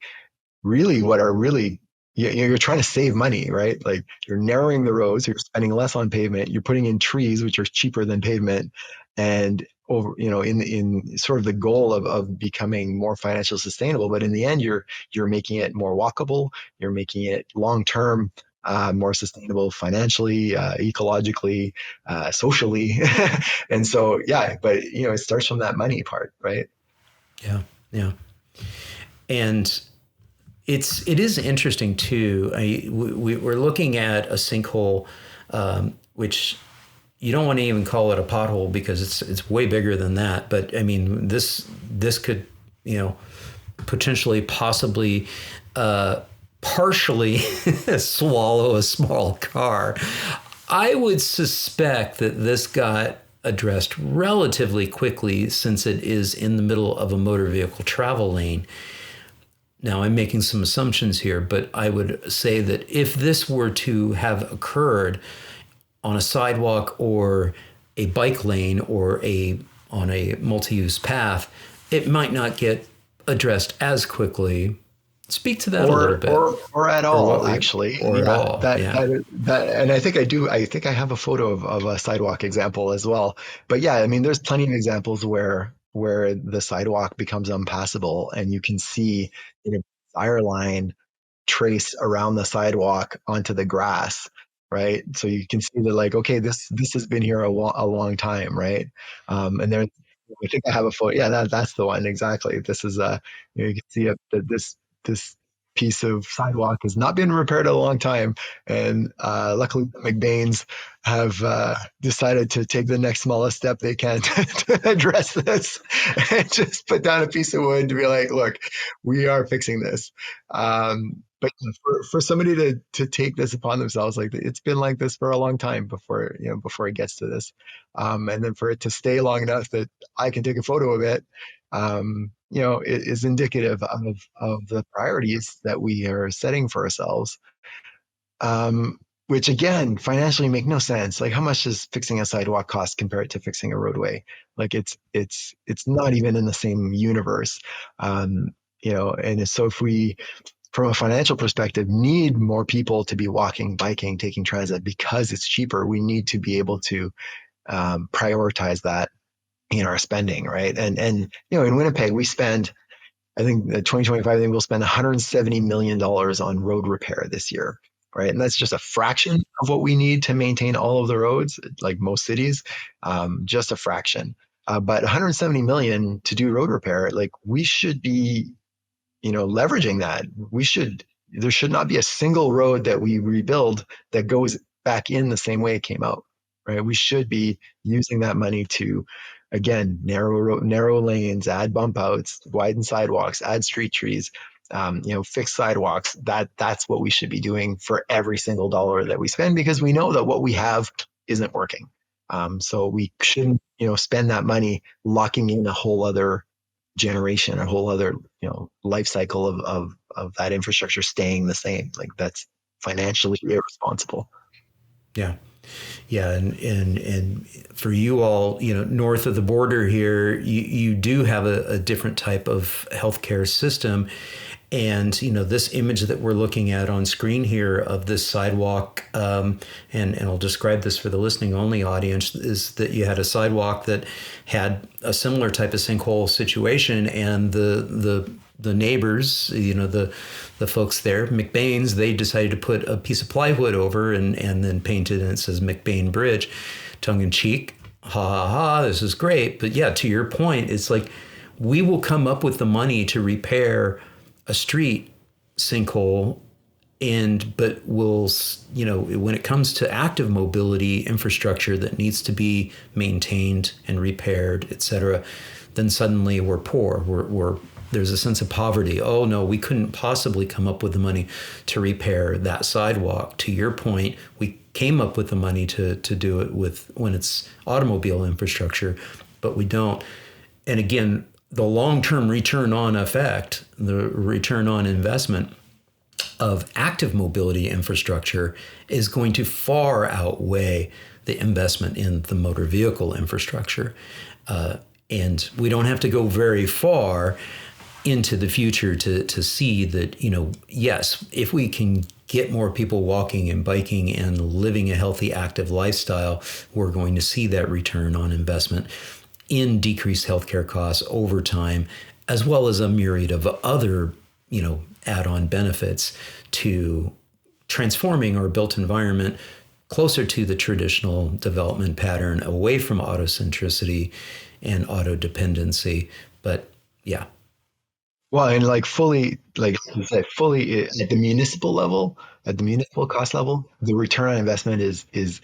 really what are really, you're trying to save money, right? Like you're narrowing the roads, you're spending less on pavement, you're putting in trees, which are cheaper than pavement, and over, in sort of the goal of becoming more financially sustainable. But in the end, you're making it more walkable, you're making it long term, more sustainable financially, ecologically, socially. And so, yeah, but it starts from that money part, right? Yeah, yeah. And it is interesting too. We're looking at a sinkhole, which you don't want to even call it a pothole because it's way bigger than that. But I mean, this could, potentially, possibly, partially swallow a small car. I would suspect that this got addressed relatively quickly since it is in the middle of a motor vehicle travel lane. Now, I'm making some assumptions here, but I would say that if this were to have occurred on a sidewalk or a bike lane or on a multi-use path, it might not get addressed as quickly. Speak to that a little bit, or at all, actually. Or at all. That, and I think I do. I think I have a photo of a sidewalk example as well. But yeah, I mean, there's plenty of examples where the sidewalk becomes impassable, and you can see fire line trace around the sidewalk onto the grass, right? So you can see that, okay, this has been here a long time, right? And there, I think I have a photo. Yeah, that's the one exactly. This is you can see that this piece of sidewalk has not been repaired in a long time, and luckily the McBains have decided to take the next smallest step they can to address this, and just put down a piece of wood to be like, look, we are fixing this. but for somebody to take this upon themselves, like it's been like this for a long time before, before it gets to this, and then for it to stay long enough that I can take a photo of it, it is indicative of the priorities that we are setting for ourselves, which again financially make no sense. Like, how much does fixing a sidewalk cost compared to fixing a roadway? Like, it's not even in the same universe. And so if we, from a financial perspective, need more people to be walking, biking, taking transit because it's cheaper, we need to be able to prioritize that in our spending, right? And in Winnipeg, we spend, I think, 2025, I think we'll spend $170 million on road repair this year, right? And that's just a fraction of what we need to maintain all of the roads, like most cities, just a fraction. But 170 million to do road repair, like we should be, leveraging that. There should not be a single road that we rebuild that goes back in the same way it came out, right? We should be using that money to, again, narrow lanes, add bump outs, widen sidewalks, add street trees, fix sidewalks. That's what we should be doing for every single dollar that we spend, because we know that what we have isn't working. So we shouldn't, spend that money locking in a whole other generation, a whole other, life cycle of that infrastructure staying the same. Like, that's financially irresponsible. Yeah. Yeah, and for you all, north of the border here, you do have a different type of healthcare system. And, this image that we're looking at on screen here of this sidewalk, and I'll describe this for the listening only audience, is that you had a sidewalk that had a similar type of sinkhole situation, and the neighbors, the folks there, McBain's, they decided to put a piece of plywood over and then painted, and it says McBain Bridge, tongue in cheek. Ha ha ha, this is great. But yeah, to your point, it's like we will come up with the money to repair a street sinkhole, but we'll, when it comes to active mobility infrastructure that needs to be maintained and repaired, et cetera, then suddenly we're poor. There's a sense of poverty. Oh no, we couldn't possibly come up with the money to repair that sidewalk. To your point, we came up with the money to do it when it's automobile infrastructure, but we don't. And again, the long-term return on effect, the return on investment of active mobility infrastructure is going to far outweigh the investment in the motor vehicle infrastructure. And we don't have to go very far into the future to see that, yes, if we can get more people walking and biking and living a healthy, active lifestyle, we're going to see that return on investment in decreased healthcare costs over time, as well as a myriad of other, add-on benefits to transforming our built environment closer to the traditional development pattern, away from autocentricity and auto dependency. But yeah. Well, and like you said, fully at the municipal level, at the municipal cost level, the return on investment is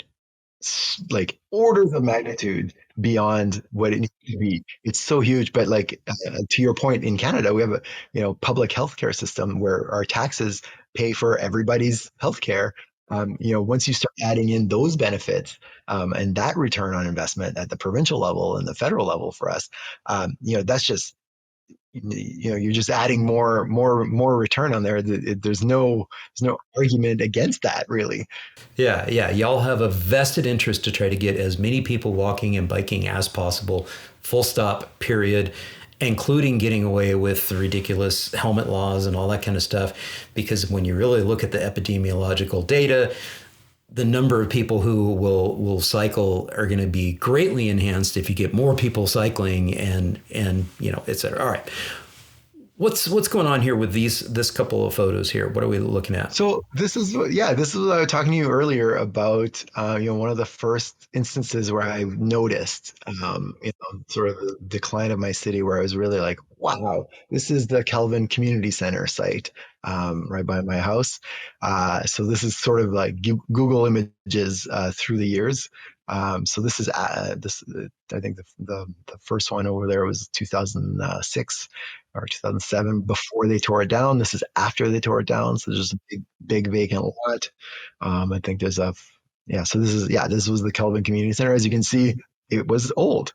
like orders of magnitude beyond what it needs to be. It's so huge. But like, to your point, in Canada, we have a, public healthcare system where our taxes pay for everybody's healthcare. Once you start adding in those benefits, and that return on investment at the provincial level and the federal level for us, that's just, you're just adding more return on there. There's no argument against that, really. Yeah, yeah. Y'all have a vested interest to try to get as many people walking and biking as possible, full stop, period, including getting away with the ridiculous helmet laws and all that kind of stuff. Because when you really look at the epidemiological data, the number of people who will cycle are going to be greatly enhanced if you get more people cycling and et cetera. All right. What's going on here with this couple of photos here? What are we looking at? So this is what I was talking to you earlier about. One of the first instances where I noticed, sort of the decline of my city, where I was really like, wow, this is the Kelvin Community Center site, right by my house. So this is sort of like Google images through the years. So this is this. I think the first one over there was 2006 or 2007 before they tore it down. This is after they tore it down. So there's just a big vacant lot. I think there's a yeah. So this was the Kelvin Community Center. As you can see, it was old,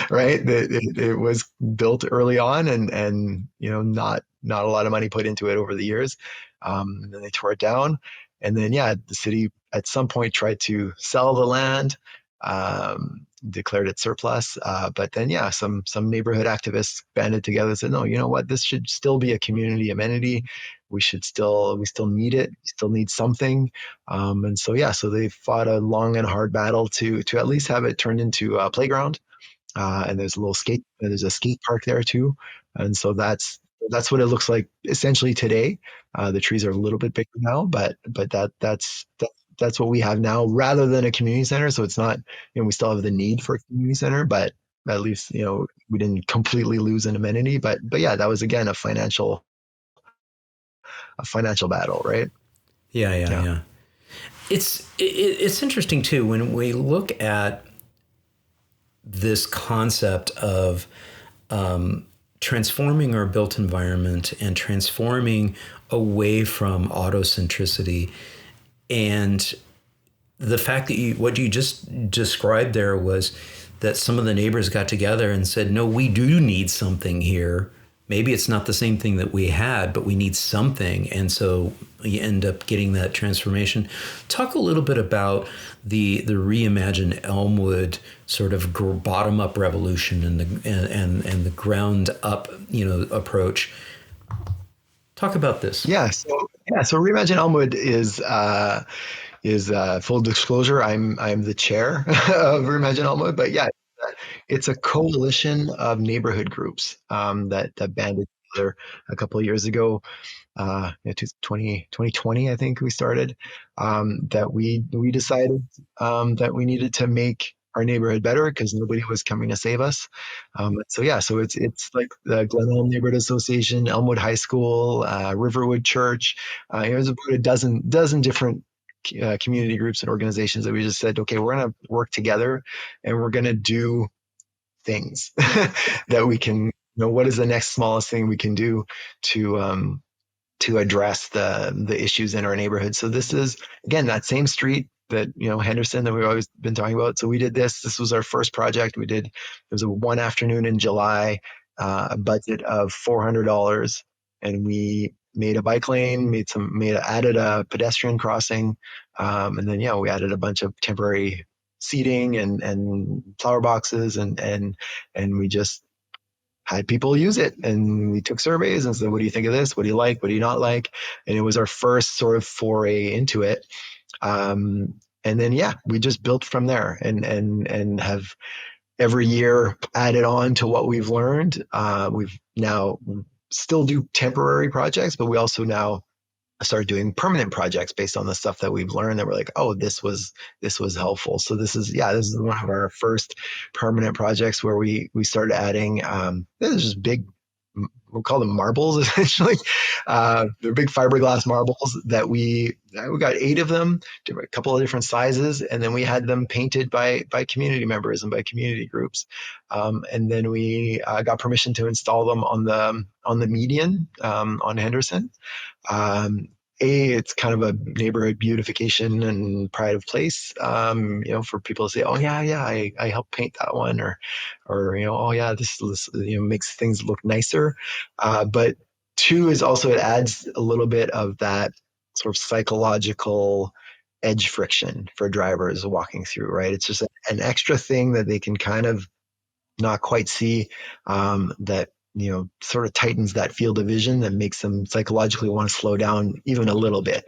right? It was built early on, and not a lot of money put into it over the years. And then they tore it down, and then the city at some point tried to sell the land, declared it surplus. But then some neighborhood activists banded together and said, no, you know what, this should still be a community amenity. We still need it. We still need something. And so they fought a long and hard battle to at least have it turned into a playground. And there's a skate park there too. And so that's what it looks like essentially today. The trees are a little bit bigger now, but that's what we have now rather than a community center. So it's not, we still have the need for a community center, but at least, we didn't completely lose an amenity. But yeah, that was again a financial battle, right? Yeah. Yeah. It's interesting too when we look at this concept of transforming our built environment and transforming away from autocentricity. And the fact that what you just described there was that some of the neighbors got together and said, no, we do need something here. Maybe it's not the same thing that we had, but we need something. And so you end up getting that transformation. Talk a little bit about the reimagined Elmwood sort of bottom up revolution and the ground up, approach. Talk about this. So Reimagine Elmwood is full disclosure. I'm the chair of Reimagine Elmwood, but it's a coalition of neighborhood groups that banded together a couple of years ago. 2020, I think we started, that we decided that we needed to make our neighborhood better because nobody was coming to save us. So it's like the Glen Elm Neighborhood Association, Elmwood High School, Riverwood Church. There's about a dozen different community groups and organizations that we just said, okay, we're going to work together and we're going to do things that we can. What is the next smallest thing we can do to address the issues in our neighborhood. So this is, again, that same street that, Henderson that we've always been talking about. So we did this. This was our first project. It was a one afternoon in July, a budget of $400. And we made a bike lane, added a pedestrian crossing. And then, we added a bunch of temporary seating and flower boxes and we just had people use it, and we took surveys and said, what do you think of this? What do you like? What do you not like? And it was our first sort of foray into it. And then, we just built from there and have every year added on to what we've learned. We've now still do temporary projects, but we also now started doing permanent projects based on the stuff that we've learned that we're like, oh, this was helpful. So this is one of our first permanent projects where we started adding, this is just big, we'll call them marbles essentially. They're big fiberglass marbles that we got 8 of them, a couple of different sizes, and then we had them painted by community members and by community groups. And then we got permission to install them on the median on Henderson. It's kind of a neighborhood beautification and pride of place, for people to say, oh yeah, I helped paint that one, or oh yeah, this makes things look nicer. But 2 is also, it adds a little bit of that sort of psychological edge friction for drivers walking through, right? It's just an extra thing that they can kind of not quite see, that sort of tightens that field of vision that makes them psychologically want to slow down even a little bit,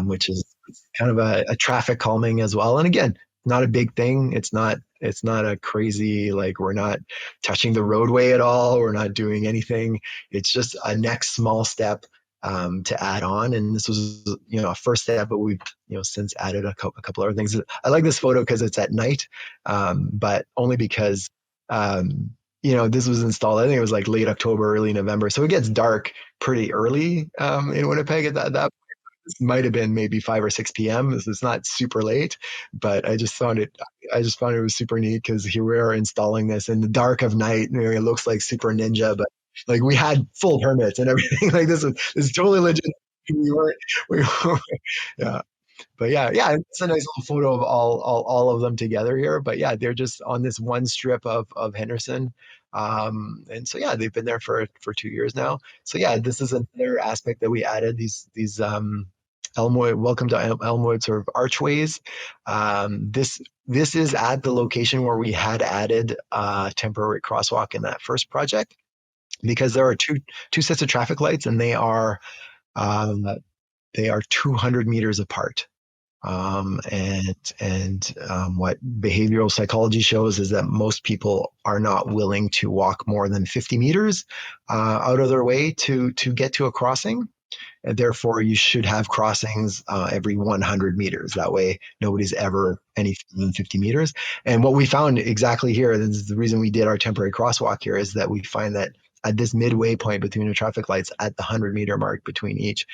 which is kind of a traffic calming as well. And again, not a big thing. It's not a crazy, like, we're not touching the roadway at all. We're not doing anything. It's just a next small step to add on. And this was, a first step, but we've, since added a couple other things. I like this photo because it's at night, but only because, this was installed, I think it was like late October, early November. So it gets dark pretty early in Winnipeg at that point. This might have been maybe 5 or 6 p.m. This is not super late, but I just found it was super neat because here we are installing this in the dark of night. You know, it looks like super ninja, but like we had full permits and everything. Like this is totally legit. We weren't, we, yeah. But yeah, it's a nice little photo of all of them together here. But yeah, they're just on this one strip of Henderson. And so yeah, they've been there for 2 years now. So yeah, this is another aspect that we added, these Elmwood, welcome to Elmwood sort of archways. This is at the location where we had added temporary crosswalk in that first project, because there are two sets of traffic lights, and um, they are 200 meters apart. What behavioral psychology shows is that most people are not willing to walk more than 50 meters out of their way to get to a crossing. And therefore, you should have crossings every 100 meters. That way, nobody's ever anything than 50 meters. And what we found exactly here, this is the reason we did our temporary crosswalk here, is that we find that at this midway point between the traffic lights, at the 100-meter mark between each,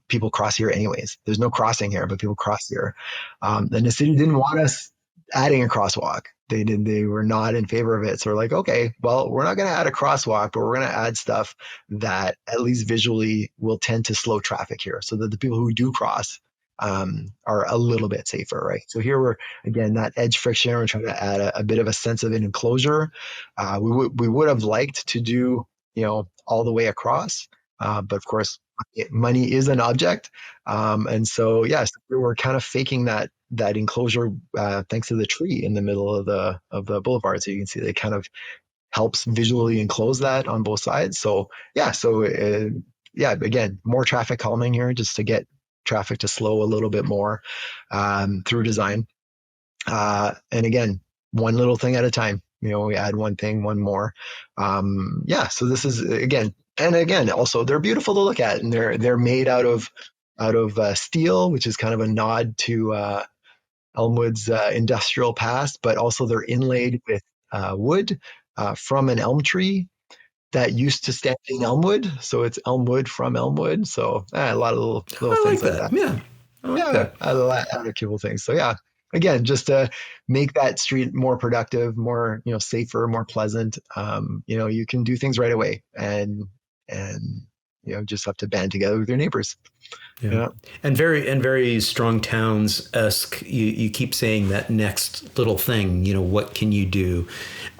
people cross here anyways. There's no crossing here, but people cross here. And the city didn't want us adding a crosswalk. They were not in favor of it. So we're like, okay, well, we're not going to add a crosswalk, but we're going to add stuff that at least visually will tend to slow traffic here, so that the people who do cross are a little bit safer, right? So here we're, again, that edge friction. We're trying to add a bit of a sense of an enclosure. We would have liked to do, all the way across, but of course, money is an object, and so yes, we're kind of faking that enclosure thanks to the tree in the middle of the boulevard. So you can see they kind of helps visually enclose that on both sides. So yeah, again, more traffic calming here, just to get traffic to slow a little bit more through design. And again, one little thing at a time. We add one thing, one more. Yeah, so this is again, also they're beautiful to look at, and they're made out of steel, which is kind of a nod to Elmwood's industrial past, but also they're inlaid with wood from an elm tree that used to stand in Elmwood. So it's Elmwood from Elmwood. So a lot of little I like things like that. that. Yeah, I like Yeah, that. other cool things. So yeah, again, just to make that street more productive, more safer, more pleasant. You can do things right away, and just have to band together with your neighbors. Yeah, Yeah. and very strong towns esque. You keep saying that next little thing. What can you do?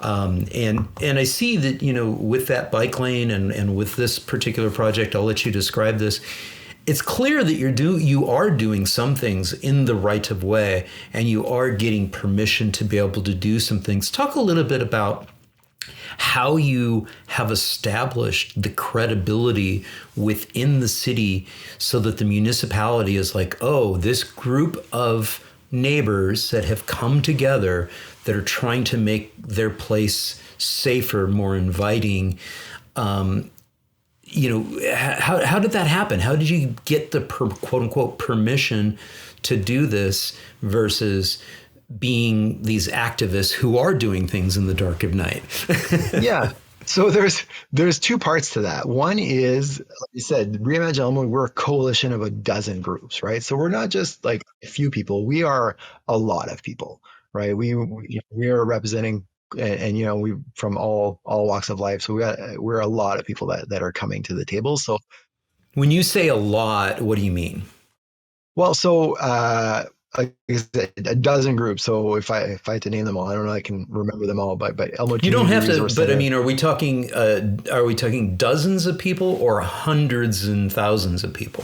And I see that with that bike lane and with this particular project, I'll let you describe this. It's clear that you are doing some things in the right of way, and you are getting permission to be able to do some things. Talk a little bit about how you have established the credibility within the city, so that the municipality is like, oh, this group of neighbors that have come together that are trying to make their place safer, more inviting. How did that happen? How did you get the quote unquote permission to do this versus being these activists who are doing things in the dark of night? Yeah. So there's two parts to that. One is, like you said, Reimagine Elmwood, we're a coalition of a dozen groups, right? So we're not just like a few people. We are a lot of people, right? We are representing, and we from all walks of life. So we're a lot of people that are coming to the table. So When you say a lot, what do you mean? well, so like I said, a dozen groups. So if I had to name them all, I don't know, I can remember them all, but Elmwood You don't Community have to, Resource but I Center. mean, are we talking dozens of people or hundreds and thousands of people?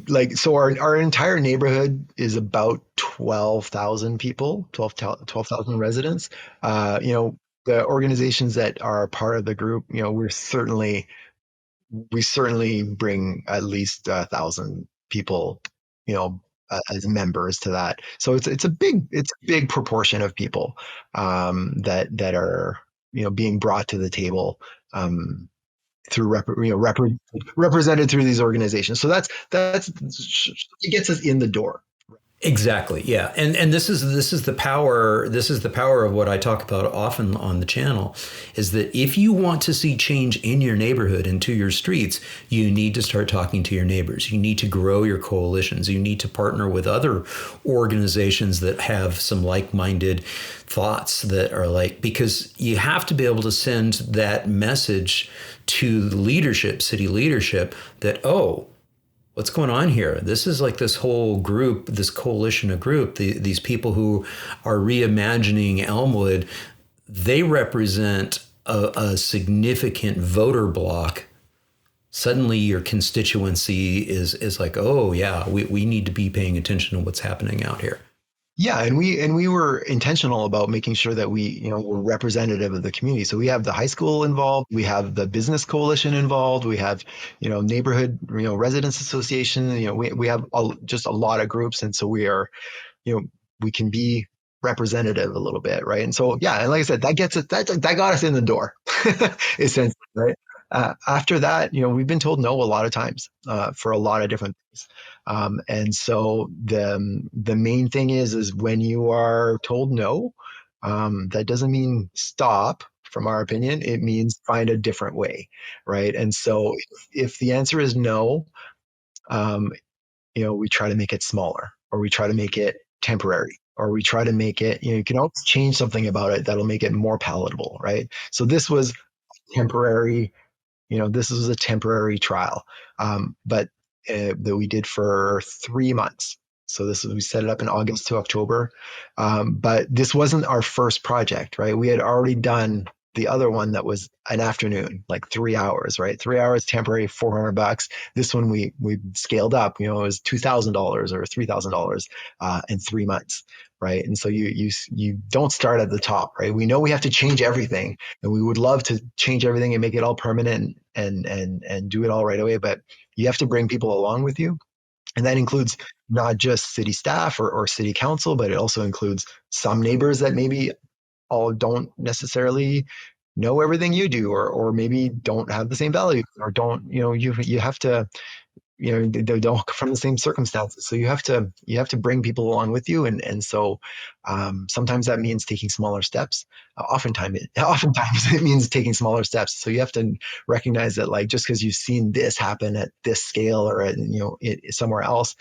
Like, so our entire neighborhood is about 12,000 people, 12,000 residents. The organizations that are part of the group, we certainly bring at least 1,000 people, as members to that. So it's a big proportion of people that are being brought to the table through represented through these organizations. So that's it gets us in the door. Exactly. Yeah. And this is the power of what I talk about often on the channel is that if you want to see change in your neighborhood and to your streets, you need to start talking to your neighbors. You need to grow your coalitions. You need to partner with other organizations that have some like-minded thoughts that are like, because you have to be able to send that message to the leadership, city leadership, that, oh, what's going on here? This is like this whole group, this coalition of group, these people who are reimagining Elmwood, they represent a significant voter bloc. Suddenly your constituency is like, oh yeah, we need to be paying attention to what's happening out here. Yeah, and we were intentional about making sure that we, were representative of the community. So we have the high school involved, we have the business coalition involved, we have, neighborhood, residents association, we have just a lot of groups, and so we are, you know, we can be representative a little bit, right? And so yeah, and like I said, that got us in the door, essentially, right? After that, we've been told no a lot of times for a lot of different things. And so the main thing is when you are told no, that doesn't mean stop. From our opinion, it means find a different way, right? And so if the answer is no, um, we try to make it smaller, or we try to make it temporary, or we try to make it, you can always change something about it that'll make it more palatable, right? So this was temporary, this was a temporary trial, but that we did for 3 months. So we set it up in August to October, but this wasn't our first project, right? We had already done the other one that was an afternoon, like 3 hours, right? 3 hours temporary, $400. This one we scaled up. It was $2,000 or $3,000 in 3 months, right? And so you don't start at the top, right? We know we have to change everything, and we would love to change everything and make it all permanent and do it all right away, but you have to bring people along with you, and that includes not just city staff or city council, but it also includes some neighbors that maybe all don't necessarily know everything you do, or maybe don't have the same values, or don't, you have to, they don't come from the same circumstances, so you have to bring people along with you, and so sometimes that means taking smaller steps. Oftentimes it means taking smaller steps, so you have to recognize that, like, just because you've seen this happen at this scale, or at, somewhere else,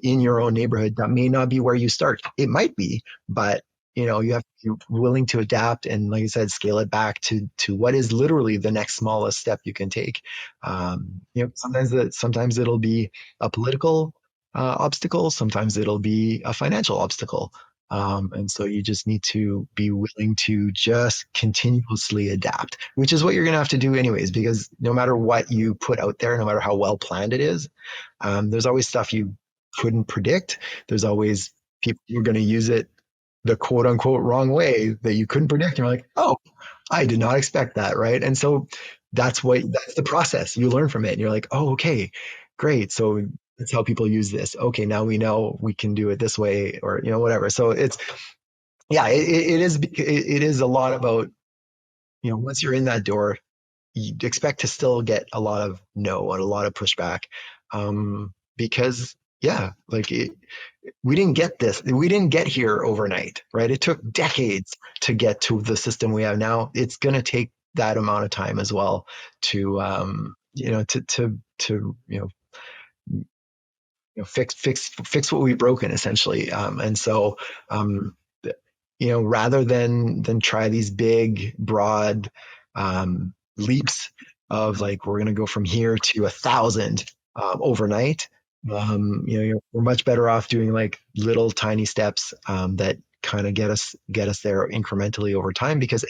in your own neighborhood, that may not be where you start. It might be, but you have to be willing to adapt, and, like I said, scale it back to what is literally the next smallest step you can take. Sometimes it'll be a political obstacle, sometimes it'll be a financial obstacle, and so you just need to be willing to just continuously adapt, which is what you're going to have to do anyways, because no matter what you put out there, no matter how well planned it is, there's always stuff you couldn't predict. There's always people who are going to use it the quote unquote wrong way that you couldn't predict. You're like, oh, I did not expect that, right? And so that's the process. You learn from it, and you're like, oh, okay, great. So that's how people use this. Okay, now we know we can do it this way, or whatever. So it's, yeah, it is a lot about, once you're in that door, you expect to still get a lot of no and a lot of pushback, because yeah, like we didn't get this. We didn't get here overnight, right? It took decades to get to the system we have now. It's going to take that amount of time as well to, fix what we've broken, essentially. And so, rather than try these big, broad leaps of, like, we're going to go from here to 1,000 overnight. We're much better off doing, like, little tiny steps that kind of get us there incrementally over time, because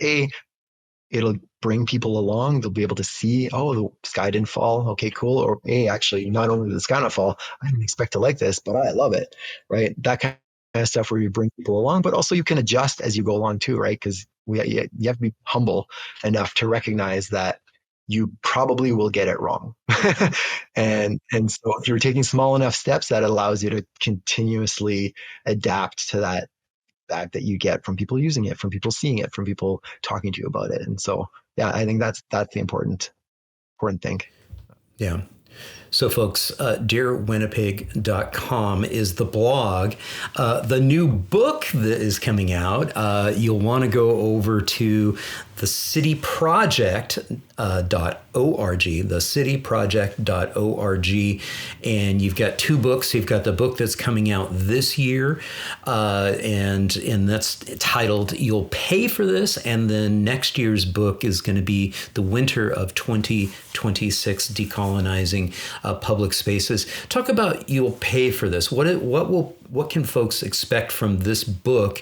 it'll bring people along. They'll be able to see, oh, the sky didn't fall. Okay, cool. Or, hey, actually, not only did the sky not fall, I didn't expect to like this, but I love it, right? That kind of stuff, where you bring people along, but also you can adjust as you go along too, right? Because you have to be humble enough to recognize that you probably will get it wrong. And so if you're taking small enough steps, that allows you to continuously adapt to that that you get from people using it, from people seeing it, from people talking to you about it. And so, yeah, I think that's the important thing. Yeah. So, folks, dearwinnipeg.com is the blog. The new book that is coming out, you'll want to go over to thecityproject.org, thecityproject.org, and you've got two books. You've got the book that's coming out this year, and that's titled "You'll Pay for This," and then next year's book is going to be the winter of 2026, decolonizing public spaces. Talk about "You'll Pay for This." What can folks expect from this book?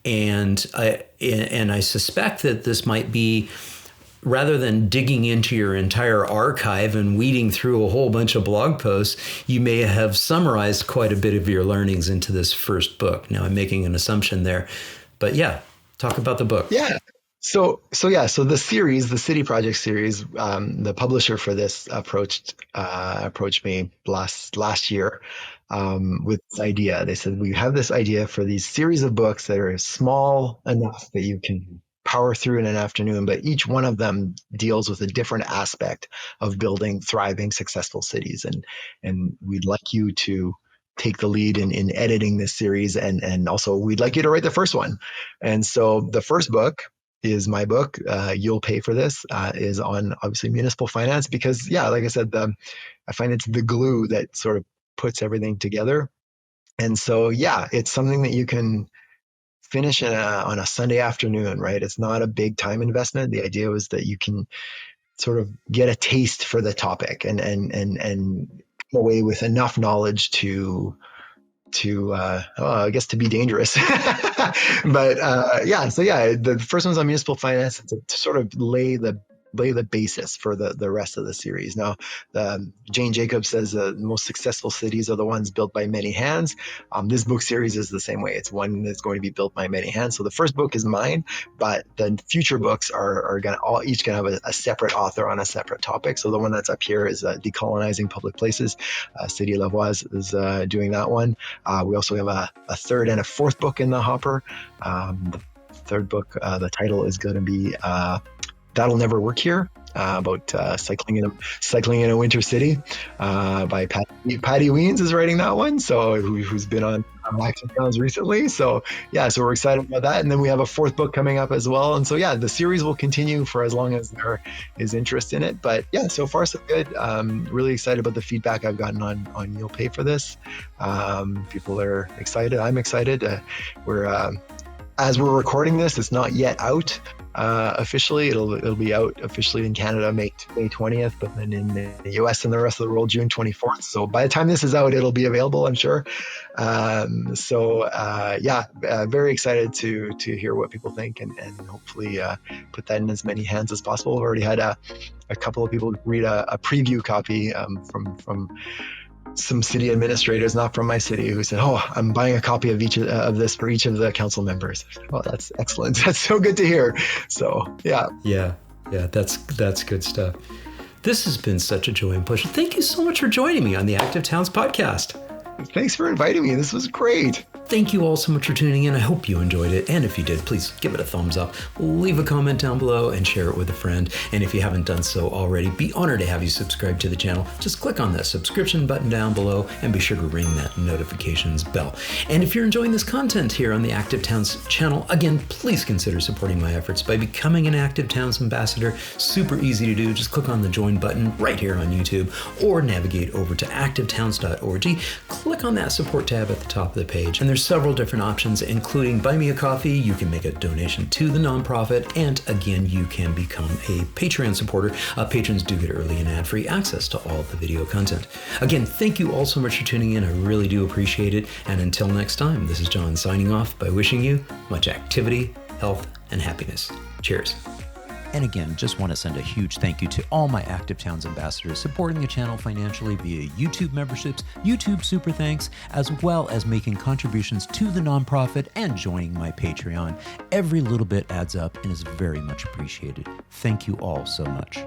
And I suspect that this might be, rather than digging into your entire archive and weeding through a whole bunch of blog posts, you may have summarized quite a bit of your learnings into this first book. Now, I'm making an assumption there, but yeah, talk about the book. Yeah. So the series, the City Project series, the publisher for this approached me last year with this idea. They said, we have this idea for these series of books that are small enough that you can power through in an afternoon, but each one of them deals with a different aspect of building thriving, successful cities. And we'd like you to take the lead in editing this series. And also we'd like you to write the first one. And so the first book is my book. You'll Pay for This, is on obviously municipal finance, because like I said, I find it's the glue that sort of puts everything together. And so, it's something that you can finish on a Sunday afternoon, right? It's not a big time investment. The idea was that you can sort of get a taste for the topic and come away with enough knowledge to I guess to be dangerous. But the first one's on municipal finance to sort of lay the basis for the rest of the series. Now, Jane Jacobs says the most successful cities are the ones built by many hands. This book series is the same way. It's one that's going to be built by many hands. So the first book is mine, but the future books are each going to have a separate author on a separate topic. So the one that's up here is Decolonizing Public Places. City Lavoie is doing that one. We also have a third and a fourth book in the hopper. The third book, the title is going to be That'll Never Work Here, about cycling in a winter city, by Patty Weens is writing that one. So who's been on Active Towns recently. So we're excited about that. And then we have a fourth book coming up as well. And so the series will continue for as long as there is interest in it. But so far so good. Really excited about the feedback I've gotten on You'll Pay for This. People are excited. I'm excited. As we're recording this, it's not yet out officially. It'll be out officially in Canada May 20th, but then in the US and the rest of the world June 24th. So by the time this is out, it'll be available, I'm sure. Very excited to hear what people think and hopefully put that in as many hands as possible. I've already had a couple of people read a preview copy from some city administrators, not from my city, who said, "Oh, I'm buying a copy of each of this for each of the council members." Oh, that's excellent. That's so good to hear. So, yeah, that's good stuff. This has been such a joy and pleasure. Thank you so much for joining me on the Active Towns podcast. Thanks for inviting me. This was great. Thank you all so much for tuning in. I hope you enjoyed it. And if you did, please give it a thumbs up, leave a comment down below, and share it with a friend. And if you haven't done so already, be honored to have you subscribe to the channel. Just click on that subscription button down below and be sure to ring that notifications bell. And if you're enjoying this content here on the Active Towns channel, again, please consider supporting my efforts by becoming an Active Towns ambassador. Super easy to do. Just click on the join button right here on YouTube or navigate over to activetowns.org. Click on that support tab at the top of the page. And there's several different options, including buy me a coffee. You can make a donation to the nonprofit, and again, you can become a Patreon supporter. Patrons do get early and ad-free access to all of the video content. Again, thank you all so much for tuning in. I really do appreciate it. And until next time, this is John signing off by wishing you much activity, health, and happiness. Cheers. And again, just want to send a huge thank you to all my Active Towns ambassadors supporting the channel financially via YouTube memberships, YouTube super thanks, as well as making contributions to the nonprofit and joining my Patreon. Every little bit adds up and is very much appreciated. Thank you all so much.